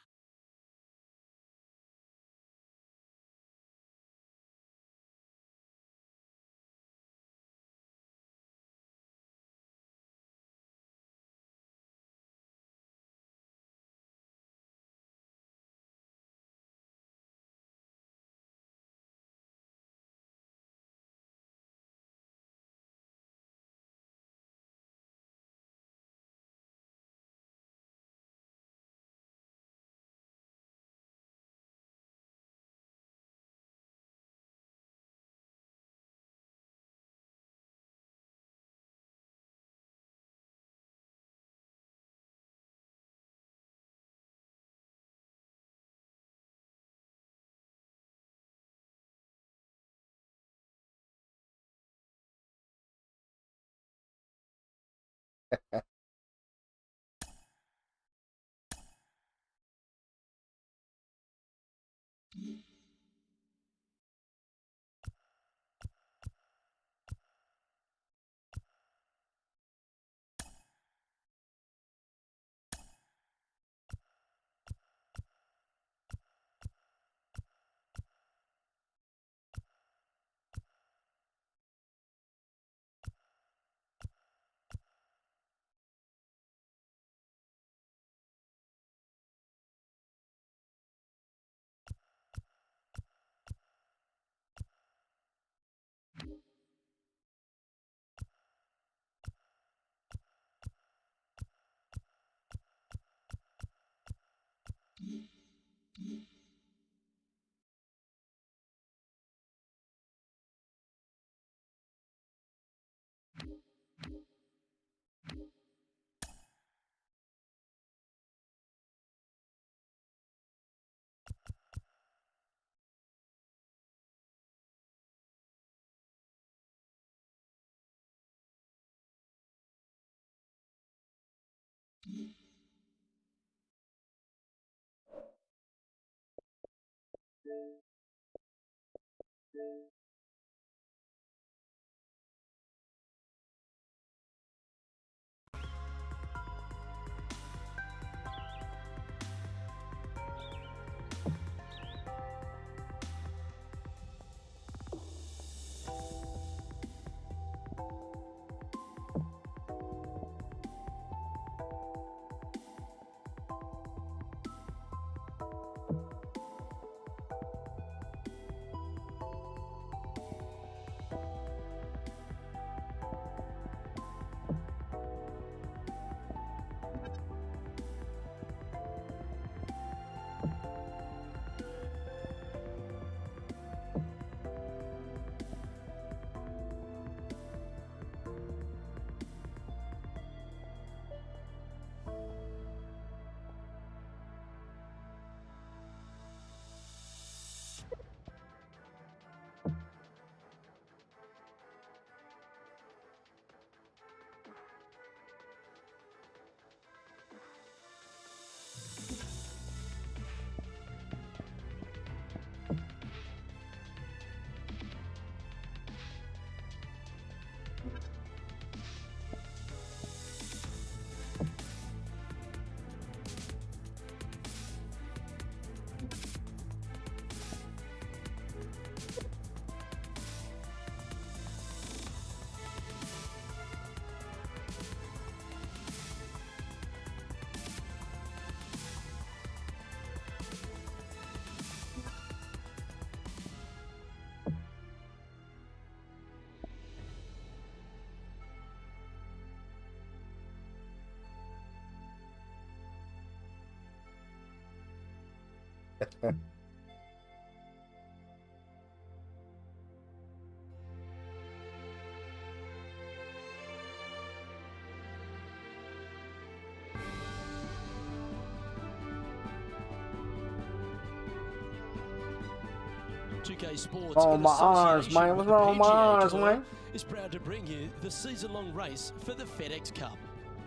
I: 2K Sports
E: Oh,
I: in
E: my arms,
I: association
E: man.
I: with
E: What's
I: the
E: wrong with my
I: PGA
E: arms,
I: Tour
E: man?
I: is proud to bring you the season-long race for the FedEx Cup.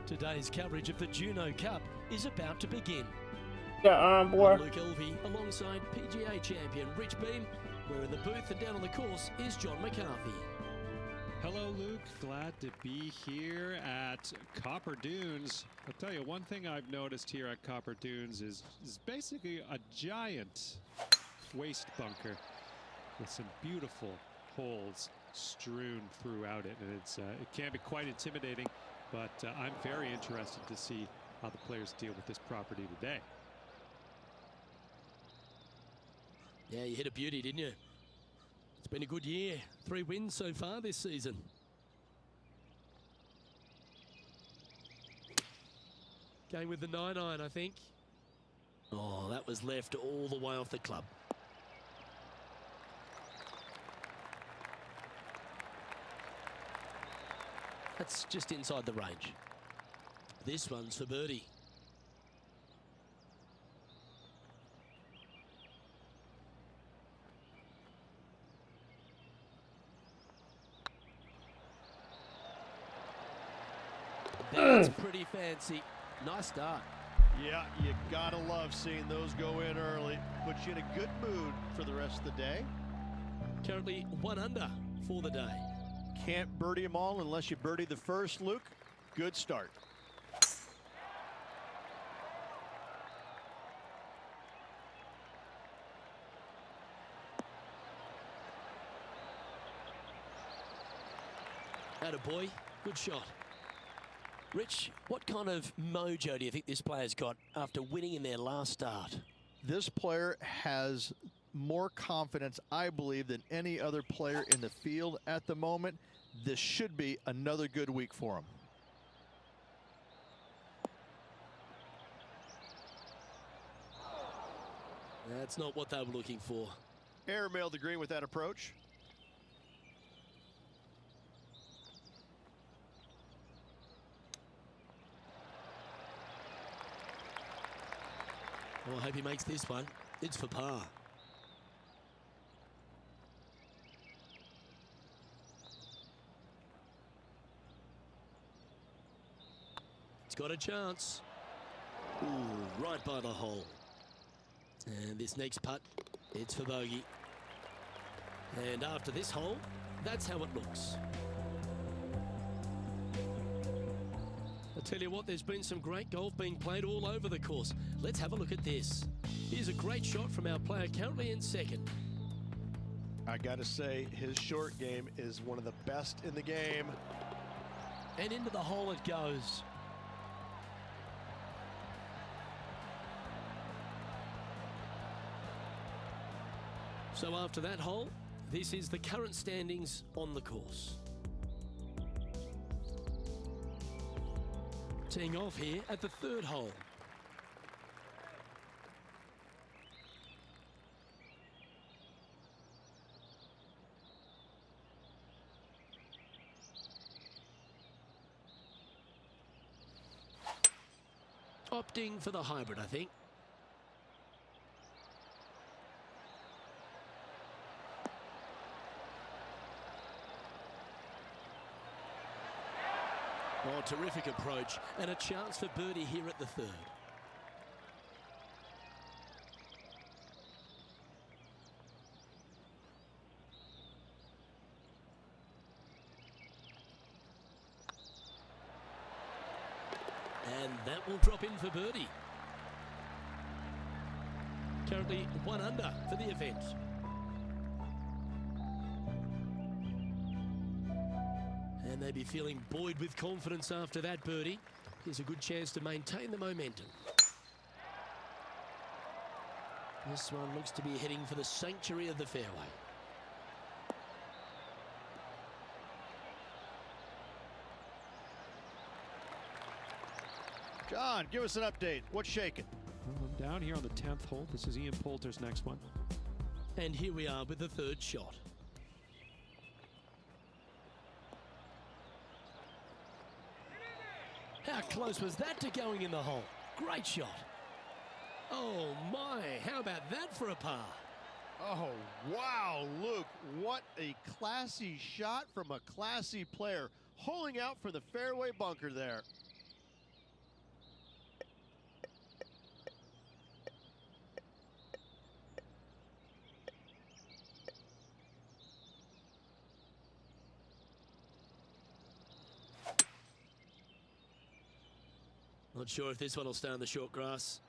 I: Today's coverage of the Juno Cup is about to begin.
E: Yeah, boy.
I: I'm Luke Elvey alongside PGA champion Rich Beam. We're in the booth, and down on the course is John McCarthy.
J: Hello, Luke. Glad to be here at Copper Dunes. I'll tell you, one thing I've noticed here at Copper Dunes is basically a giant waste bunker with some beautiful holes strewn throughout it. And it can be quite intimidating, but I'm very interested to see how the players deal with this property today.
I: Yeah, you hit a beauty, didn't you? It's been a good year. 3 wins so far this season. Going with the 9-iron, I think. Oh, that was left all the way off the club. That's just inside the range. This one's for birdie. That's pretty fancy. Nice start.
H: Yeah, you gotta love seeing those go in early. Puts you in a good mood for the rest of the day.
I: Currently 1 under for the day.
H: Can't birdie them all unless you birdie the first, Luke. Good start.
I: Attaboy, good shot. Rich, what kind of mojo do you think this player's got after winning in their last start?
H: This player has more confidence, I believe, than any other player in the field at the moment. This should be another good week for him.
I: That's not what they were looking for.
H: Airmailed the green with that approach.
I: Well, I hope he makes this one. It's for par. It's got a chance. Ooh, right by the hole. And this next putt, it's for bogey. And after this hole, that's how it looks. I tell you what, there's been some great golf being played all over the course. Let's have a look at this. Here's a great shot from our player currently in second.
H: I gotta say, his short game is one of the best in the game.
I: And into the hole it goes. So after that hole, this is the current standings on the course. Teeing off here at the 3rd hole. Opting for the hybrid, I think. Oh, terrific approach, and a chance for birdie here at the 3rd. And that will drop in for birdie. Currently 1 under for the event. And they'd be feeling buoyed with confidence after that birdie. Here's a good chance to maintain the momentum. This one looks to be heading for the sanctuary of the fairway.
H: John, give us an update. What's shaking?
J: Well, I'm down here on the 10th hole. This is Ian Poulter's next one.
I: And here we are with the third shot. How close was that to going in the hole? Great shot. Oh my, how about that for a par?
H: Oh, wow, Luke, what a classy shot from a classy player, holing out for the fairway bunker there.
I: Not sure if this one will stay on the short grass.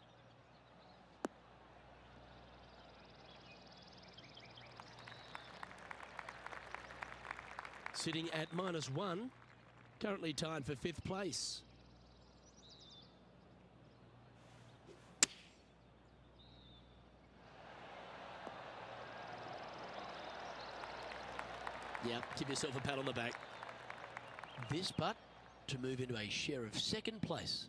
I: Sitting at -1, currently tied for 5th place. Yep, give yourself a pat on the back. This putt to move into a share of 2nd place.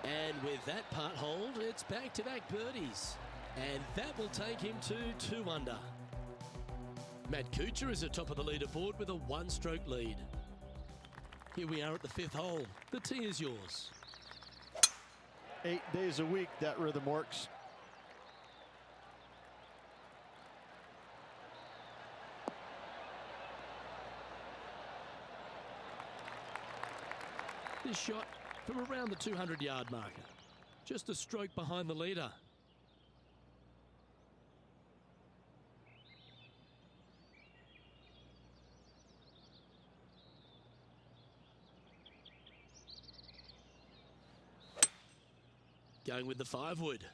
I: And with that putt hold, it's back-to-back birdies. And that will take him to 2 under. Matt Kuchar is at top of the leaderboard with a 1-stroke lead. Here we are at the 5th hole. The tee is yours.
H: 8 days a week, that rhythm works.
I: This shot from around the 200-yard marker. Just a stroke behind the leader. Going with the 5-wood.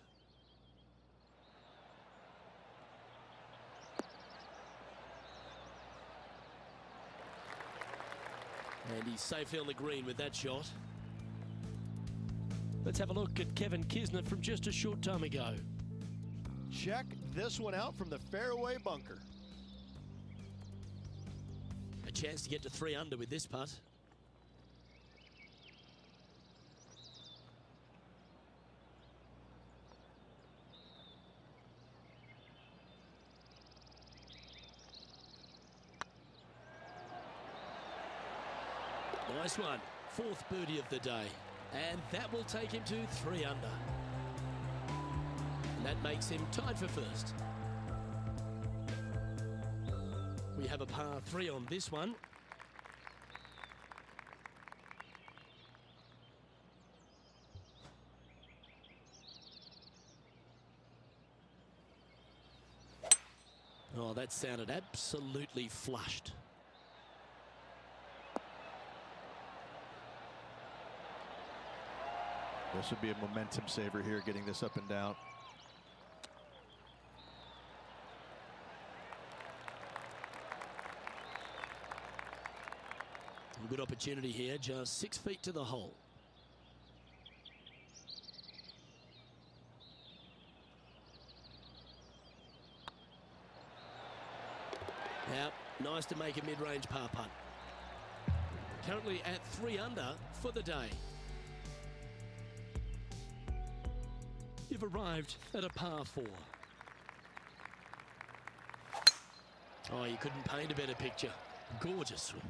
I: And he's safely on the green with that shot. Let's have a look at Kevin Kisner from just a short time ago.
H: Check this one out from the fairway bunker.
I: A chance to get to 3 under with this putt. Nice one. 4th birdie of the day. And that will take him to 3 under. And that makes him tied for 1st. We have a par 3 on this one. Oh, that sounded absolutely flushed.
H: This would be a momentum saver here, getting this up and down.
I: A good opportunity here, just 6 feet to the hole. Now, nice to make a mid-range par putt. Currently at 3 under for the day. You've arrived at a par 4. Oh, you couldn't paint a better picture. Gorgeous swing.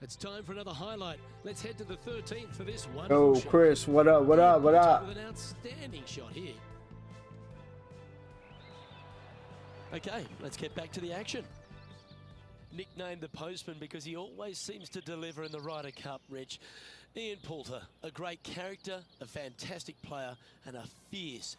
I: It's time for another highlight. Let's head to the 13th for this one.
E: Yo, Chris, what up? What up? What up?
I: With an outstanding shot here. Okay, let's get back to the action. nicknamed the Postman because he always seems to deliver in the Ryder Cup, Rich. Ian Poulter, a great character, a fantastic player, and a fierce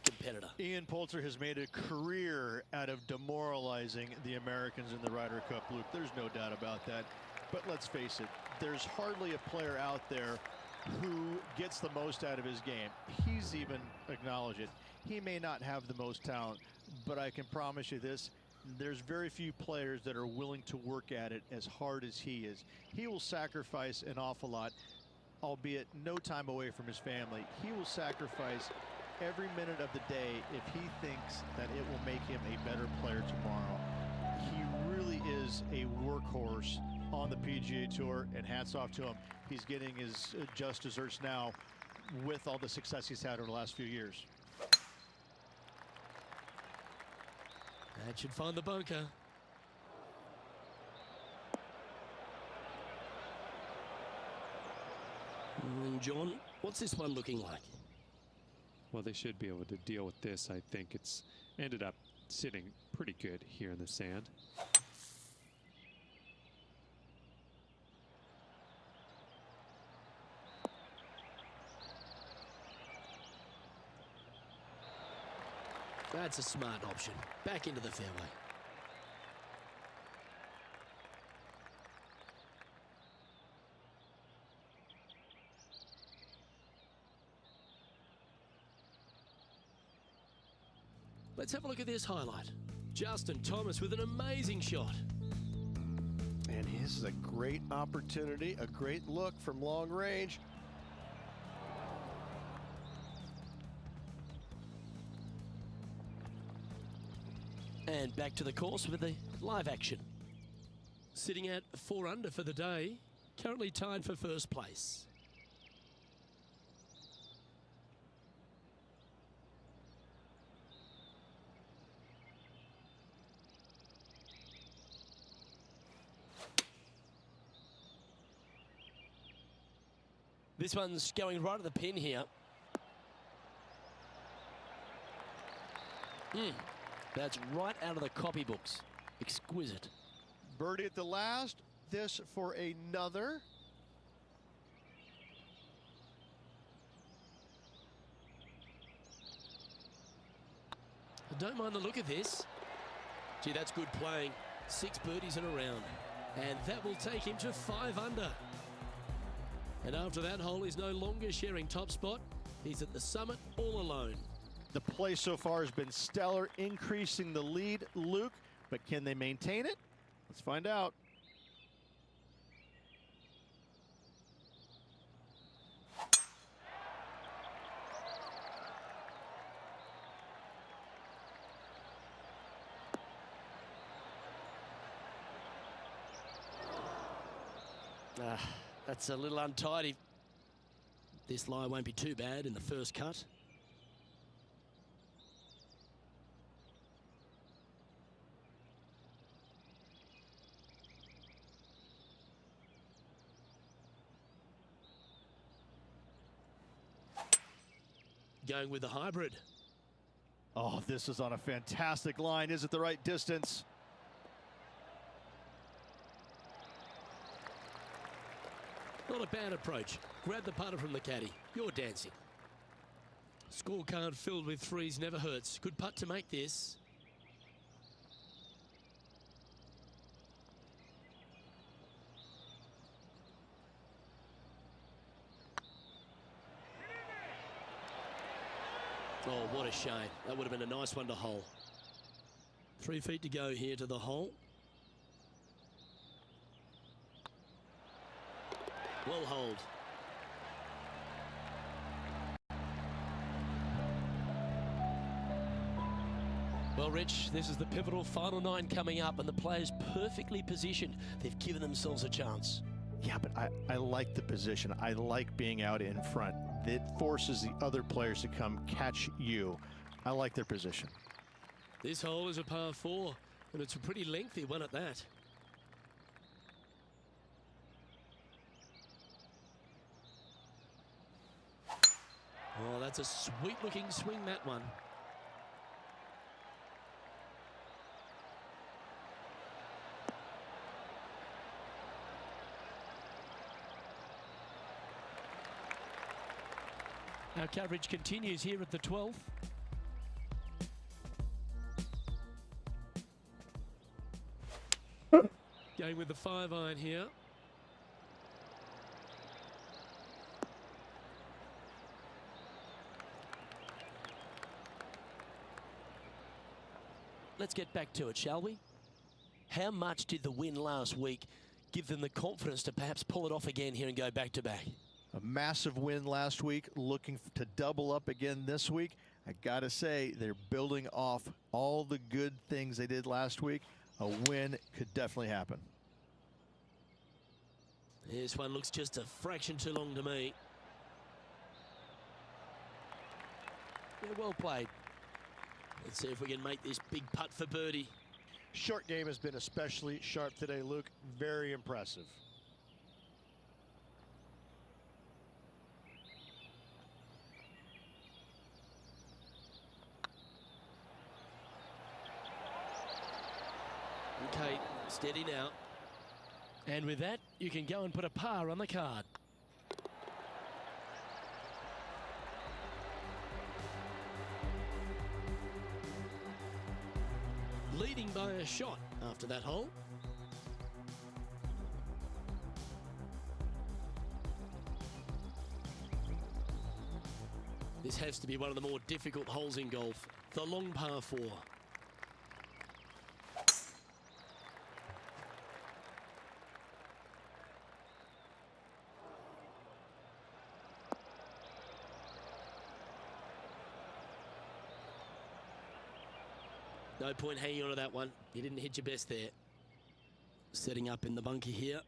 I: competitor.
H: Ian Poulter has made a career out of demoralizing the Americans in the Ryder Cup, Luke. There's no doubt about that. But let's face it, there's hardly a player out there who gets the most out of his game. He's even acknowledged it. He may not have the most talent, but I can promise you this, there's very few players that are willing to work at it as hard as he is. He will sacrifice an awful lot, albeit no time away from his family. He will sacrifice every minute of the day if he thinks that it will make him a better player tomorrow. He really is a workhorse on the PGA Tour, and hats off to him. He's getting his just desserts now with all the success he's had over the last few years.
I: That should find the bunker. John, what's this one looking like?
J: Well, they should be able to deal with this. I think it's ended up sitting pretty good here in the sand.
I: That's a smart option. Back into the fairway. Let's have a look at this highlight. Justin Thomas with an amazing shot.
H: And this is a great opportunity, a great look from long range.
I: And back to the course with the live action. Sitting at 4 under for the day, currently tied for first place. This one's going right at the pin here. That's right out of the copybooks. Exquisite.
H: Birdie at the last. This for another.
I: I don't mind the look of this. Gee, that's good playing. 6 birdies in a round. And that will take him to 5 under. And after that hole, he's no longer sharing top spot. He's at the summit all alone.
H: The play so far has been stellar, increasing the lead, Luke, but can they maintain it? Let's find out.
I: That's a little untidy. This lie won't be too bad in the first cut. Going with the hybrid.
H: Oh, this is on a fantastic line. Is it the right distance?
I: Not a bad approach. Grab the putter from the caddy. You're dancing. Scorecard filled with 3s never hurts. Good putt to make this. Oh, what a shame. That would have been a nice one to hole. 3 feet to go here to the hole. Well holed. Well, Rich, this is the pivotal final 9 coming up, and the players perfectly positioned. They've given themselves a chance.
H: Yeah, but I like the position. I like being out in front. It forces the other players to come catch you. I like their position.
I: This hole is a par 4, and it's a pretty lengthy one at that. Oh, that's a sweet-looking swing, that one. Our coverage continues here at the 12th. Going with the 5-iron here. Let's get back to it, shall we? How much did the win last week give them the confidence to perhaps pull it off again here and go back-to-back?
H: A massive win last week, looking to double up again this week. I gotta say, they're building off all the good things they did last week. A win could definitely happen.
I: This one looks just a fraction too long to me. Yeah, well played. Let's see if we can make this big putt for birdie.
H: Short game has been especially sharp today, Luke. Very impressive.
I: Okay, steady now. And with that, you can go and put a par on the card. Leading by a shot after that hole. This has to be one of the more difficult holes in golf. The long par 4. No point hanging on to that one. You didn't hit your best there. Setting up in the bunker here.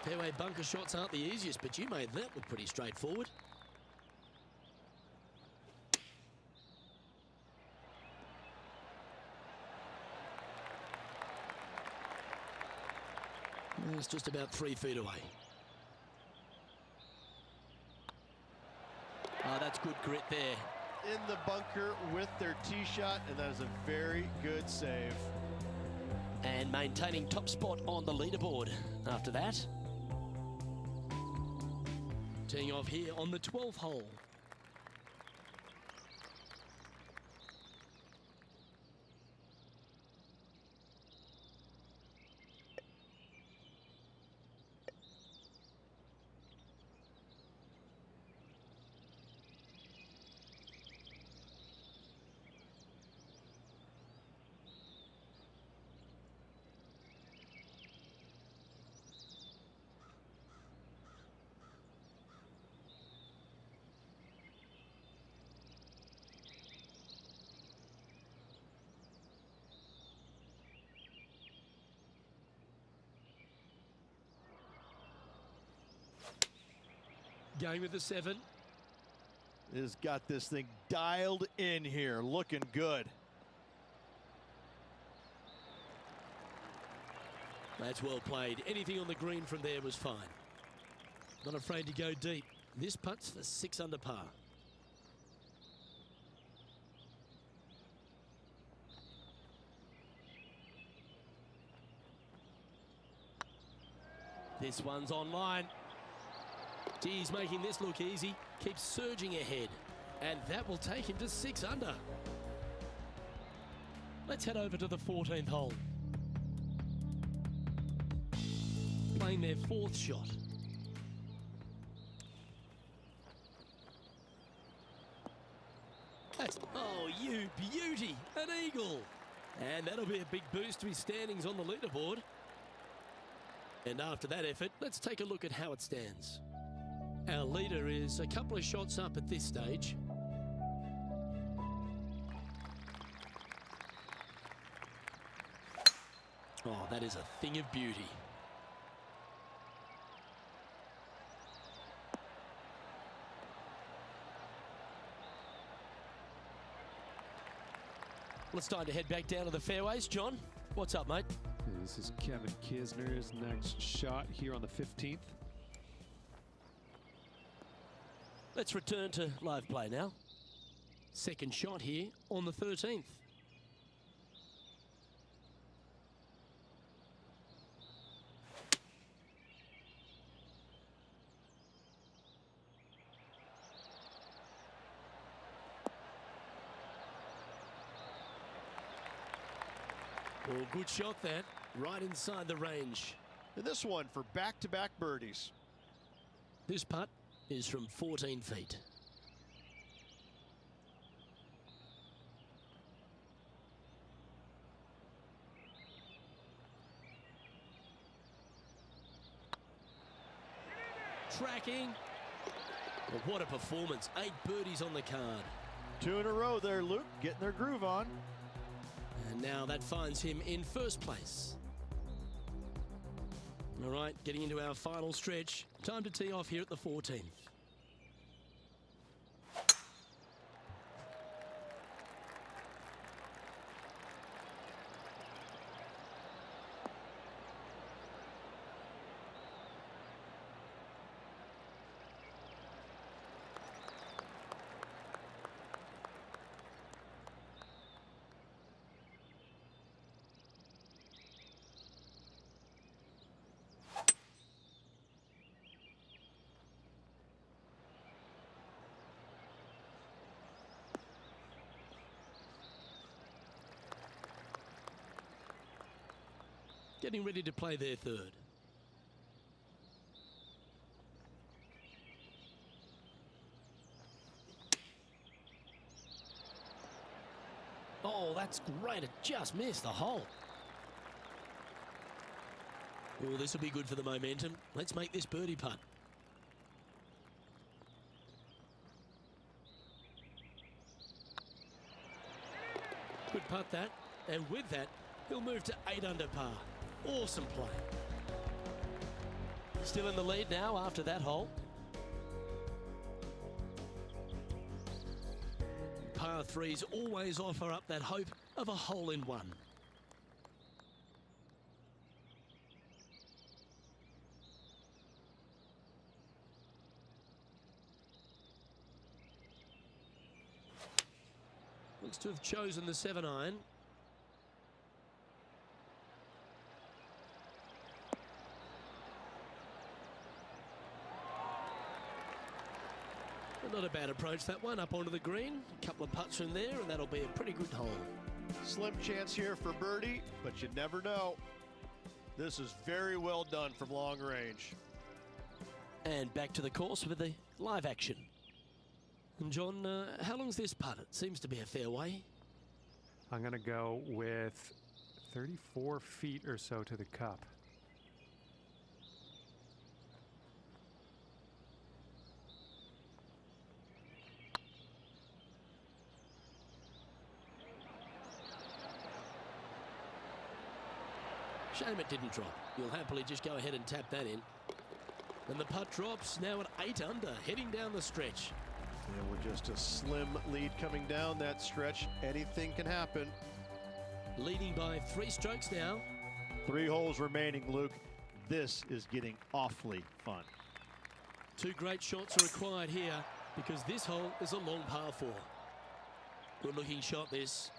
I: Fairway bunker shots aren't the easiest, but you made that look pretty straightforward. It's just about 3 feet away. Oh, that's good grit there.
H: In the bunker with their tee shot, and that is a very good save.
I: And maintaining top spot on the leaderboard after that. Teeing off here on the 12th hole. Going with the 7.
H: Has got this thing dialed in here, looking good.
I: That's well played. Anything on the green from there was fine. Not afraid to go deep. This putt's for 6 under par. This one's online. He's making this look easy. Keeps surging ahead. And that will take him to 6 under. Let's head over to the 14th hole. Playing their 4th shot. That's, oh, you beauty, an eagle. And that'll be a big boost to his standings on the leaderboard. And after that effort, let's take a look at how it stands. Our leader is a couple of shots up at this stage. Oh, that is a thing of beauty. Well, it's time to head back down to the fairways. John, what's up, mate?
J: This is Kevin Kisner's next shot here on the 15th.
I: Let's return to live play now. Second shot here on the 13th. Well, good shot that, right inside the range.
H: And this one for back-to-back birdies.
I: This putt is from 14 feet. Tracking. Well, what a performance. 8 birdies on the card.
H: 2 in a row there, Luke, getting their groove on.
I: And now that finds him in first place. All right, getting into our final stretch. Time to tee off here at the 14th. Getting ready to play their third. Oh, that's great. It just missed the hole. Oh, this will be good for the momentum. Let's make this birdie putt. Good putt that. And with that, he'll move to 8 under par. Awesome play. Still in the lead now after that hole. Par 3s always offer up that hope of a hole in one. Looks to have chosen the 7-iron. Not a bad approach, that one, up onto the green. A couple of putts from there, and that'll be a pretty good hole.
H: Slim chance here for birdie, but you never know. This is very well done from long range.
I: And back to the course with the live action. And John, how long's this putt? It seems to be a fair way.
J: I'm going to go with 34 feet or so to the cup.
I: Shame it didn't drop. You'll happily just go ahead and tap that in. And the putt drops now at 8 under, heading down the stretch.
H: Yeah, we're just a slim lead coming down that stretch. Anything can happen.
I: Leading by 3 strokes now.
H: 3 holes remaining, Luke. This is getting awfully fun.
I: 2 great shots are required here because this hole is a long par 4. Good looking shot this.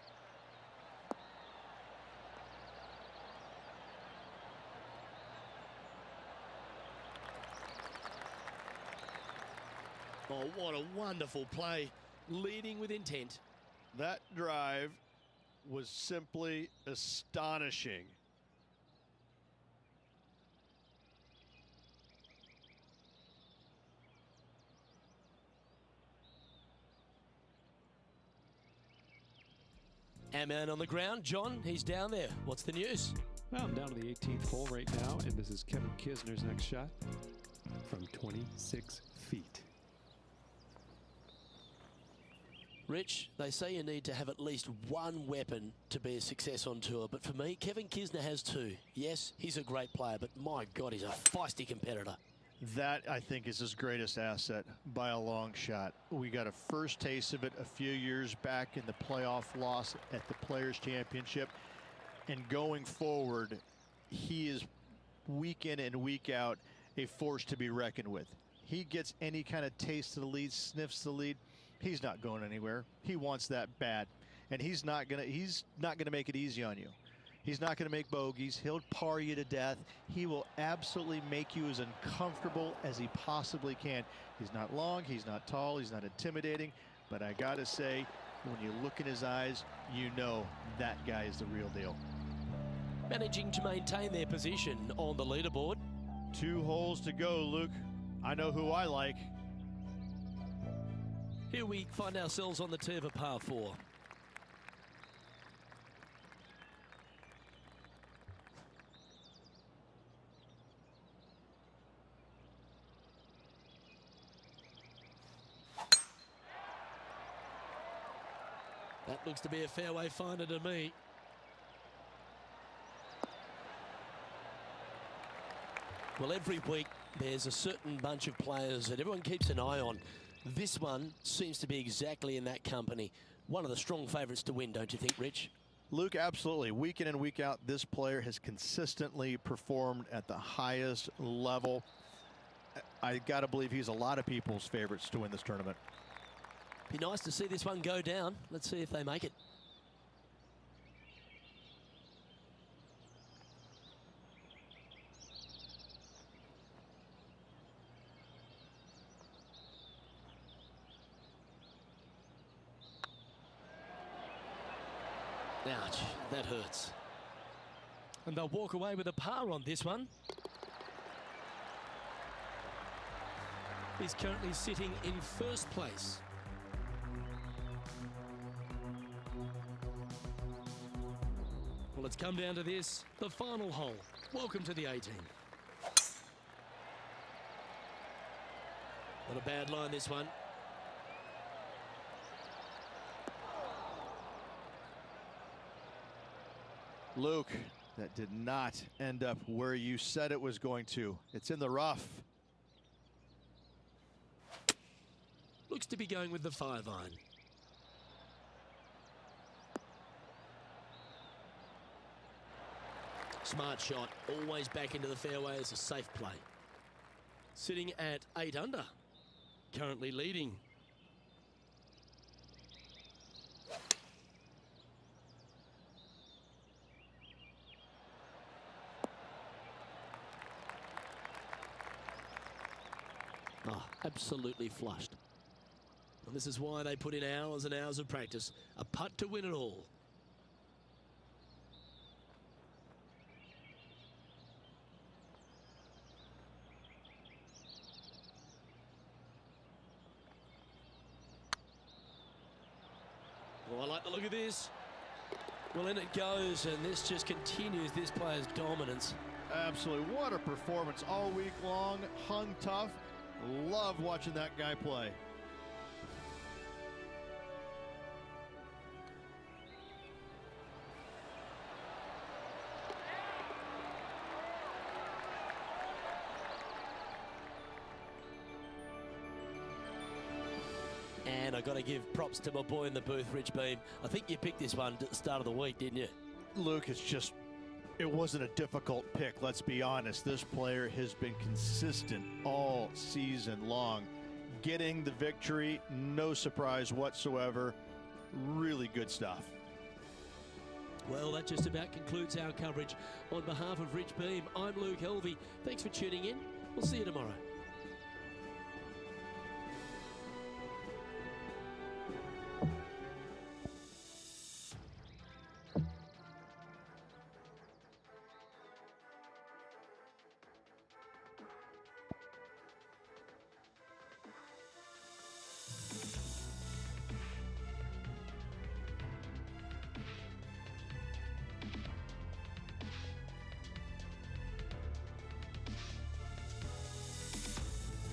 I: Oh, what a wonderful play. Leading with intent.
H: That drive was simply astonishing.
I: Our man on the ground, John, he's down there. What's the news?
J: Well, I'm down to the 18th hole right now, and this is Kevin Kisner's next shot from 26 feet.
I: Rich, they say you need to have at least one weapon to be a success on tour, but for me, Kevin Kisner has 2. Yes, he's a great player, but my God, he's a feisty competitor.
H: That, I think, is his greatest asset by a long shot. We got a first taste of it a few years back in the playoff loss at the Players' Championship. And going forward, he is week in and week out a force to be reckoned with. he gets any kind of taste of the lead, sniffs the lead, he's not going anywhere. He wants that bad, and he's not gonna make it easy on you. He's not gonna make bogeys. He'll par you to death. He will absolutely make you as uncomfortable as he possibly can. He's not long, he's not tall, he's not intimidating, but I gotta say, when you look in his eyes, you know that guy is the real deal.
I: Managing to maintain their position on the leaderboard.
H: 2 holes to go, Luke. I know who I like.
I: Here we find ourselves on the tee of a par 4. That looks to be a fairway finder to me. Well, every week there's a certain bunch of players that everyone keeps an eye on. This one seems to be exactly in that company. One of the strong favourites to win, don't you think, Rich?
H: Luke, absolutely. Week in and week out, this player has consistently performed at the highest level. I got to believe he's a lot of people's favorites to win this tournament.
I: Be nice to see this one go down. Let's see if they make it. Ouch, that hurts. And they'll walk away with a par on this one. He's currently sitting in first place. Well, it's come down to this, the final hole. Welcome to the 18. Not a bad line, this one.
H: Luke, that did not end up where you said it was going to. It's in the rough.
I: Looks to be going with the 5-iron. Smart shot, always back into the fairway as a safe play. Sitting at 8 under, currently leading. Oh, absolutely flushed. And this is why they put in hours and hours of practice. A putt to win it all. Oh, I like the look of this. Well, in it goes, and this just continues this player's dominance.
H: Absolutely. What a performance all week long. Hung tough. Love watching that guy play.
I: And I got to give props to my boy in the booth, Rich Beam. I think you picked this one at the start of the week, didn't you?
H: Luke, it wasn't a difficult pick, let's be honest. This player has been consistent all season long. Getting the victory, no surprise whatsoever. Really good stuff.
I: Well, that just about concludes our coverage. On behalf of Rich Beam, I'm Luke Helvey. Thanks for tuning in. We'll see you tomorrow.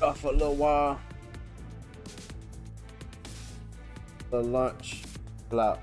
E: Off for a little while. The lunch. Pull out.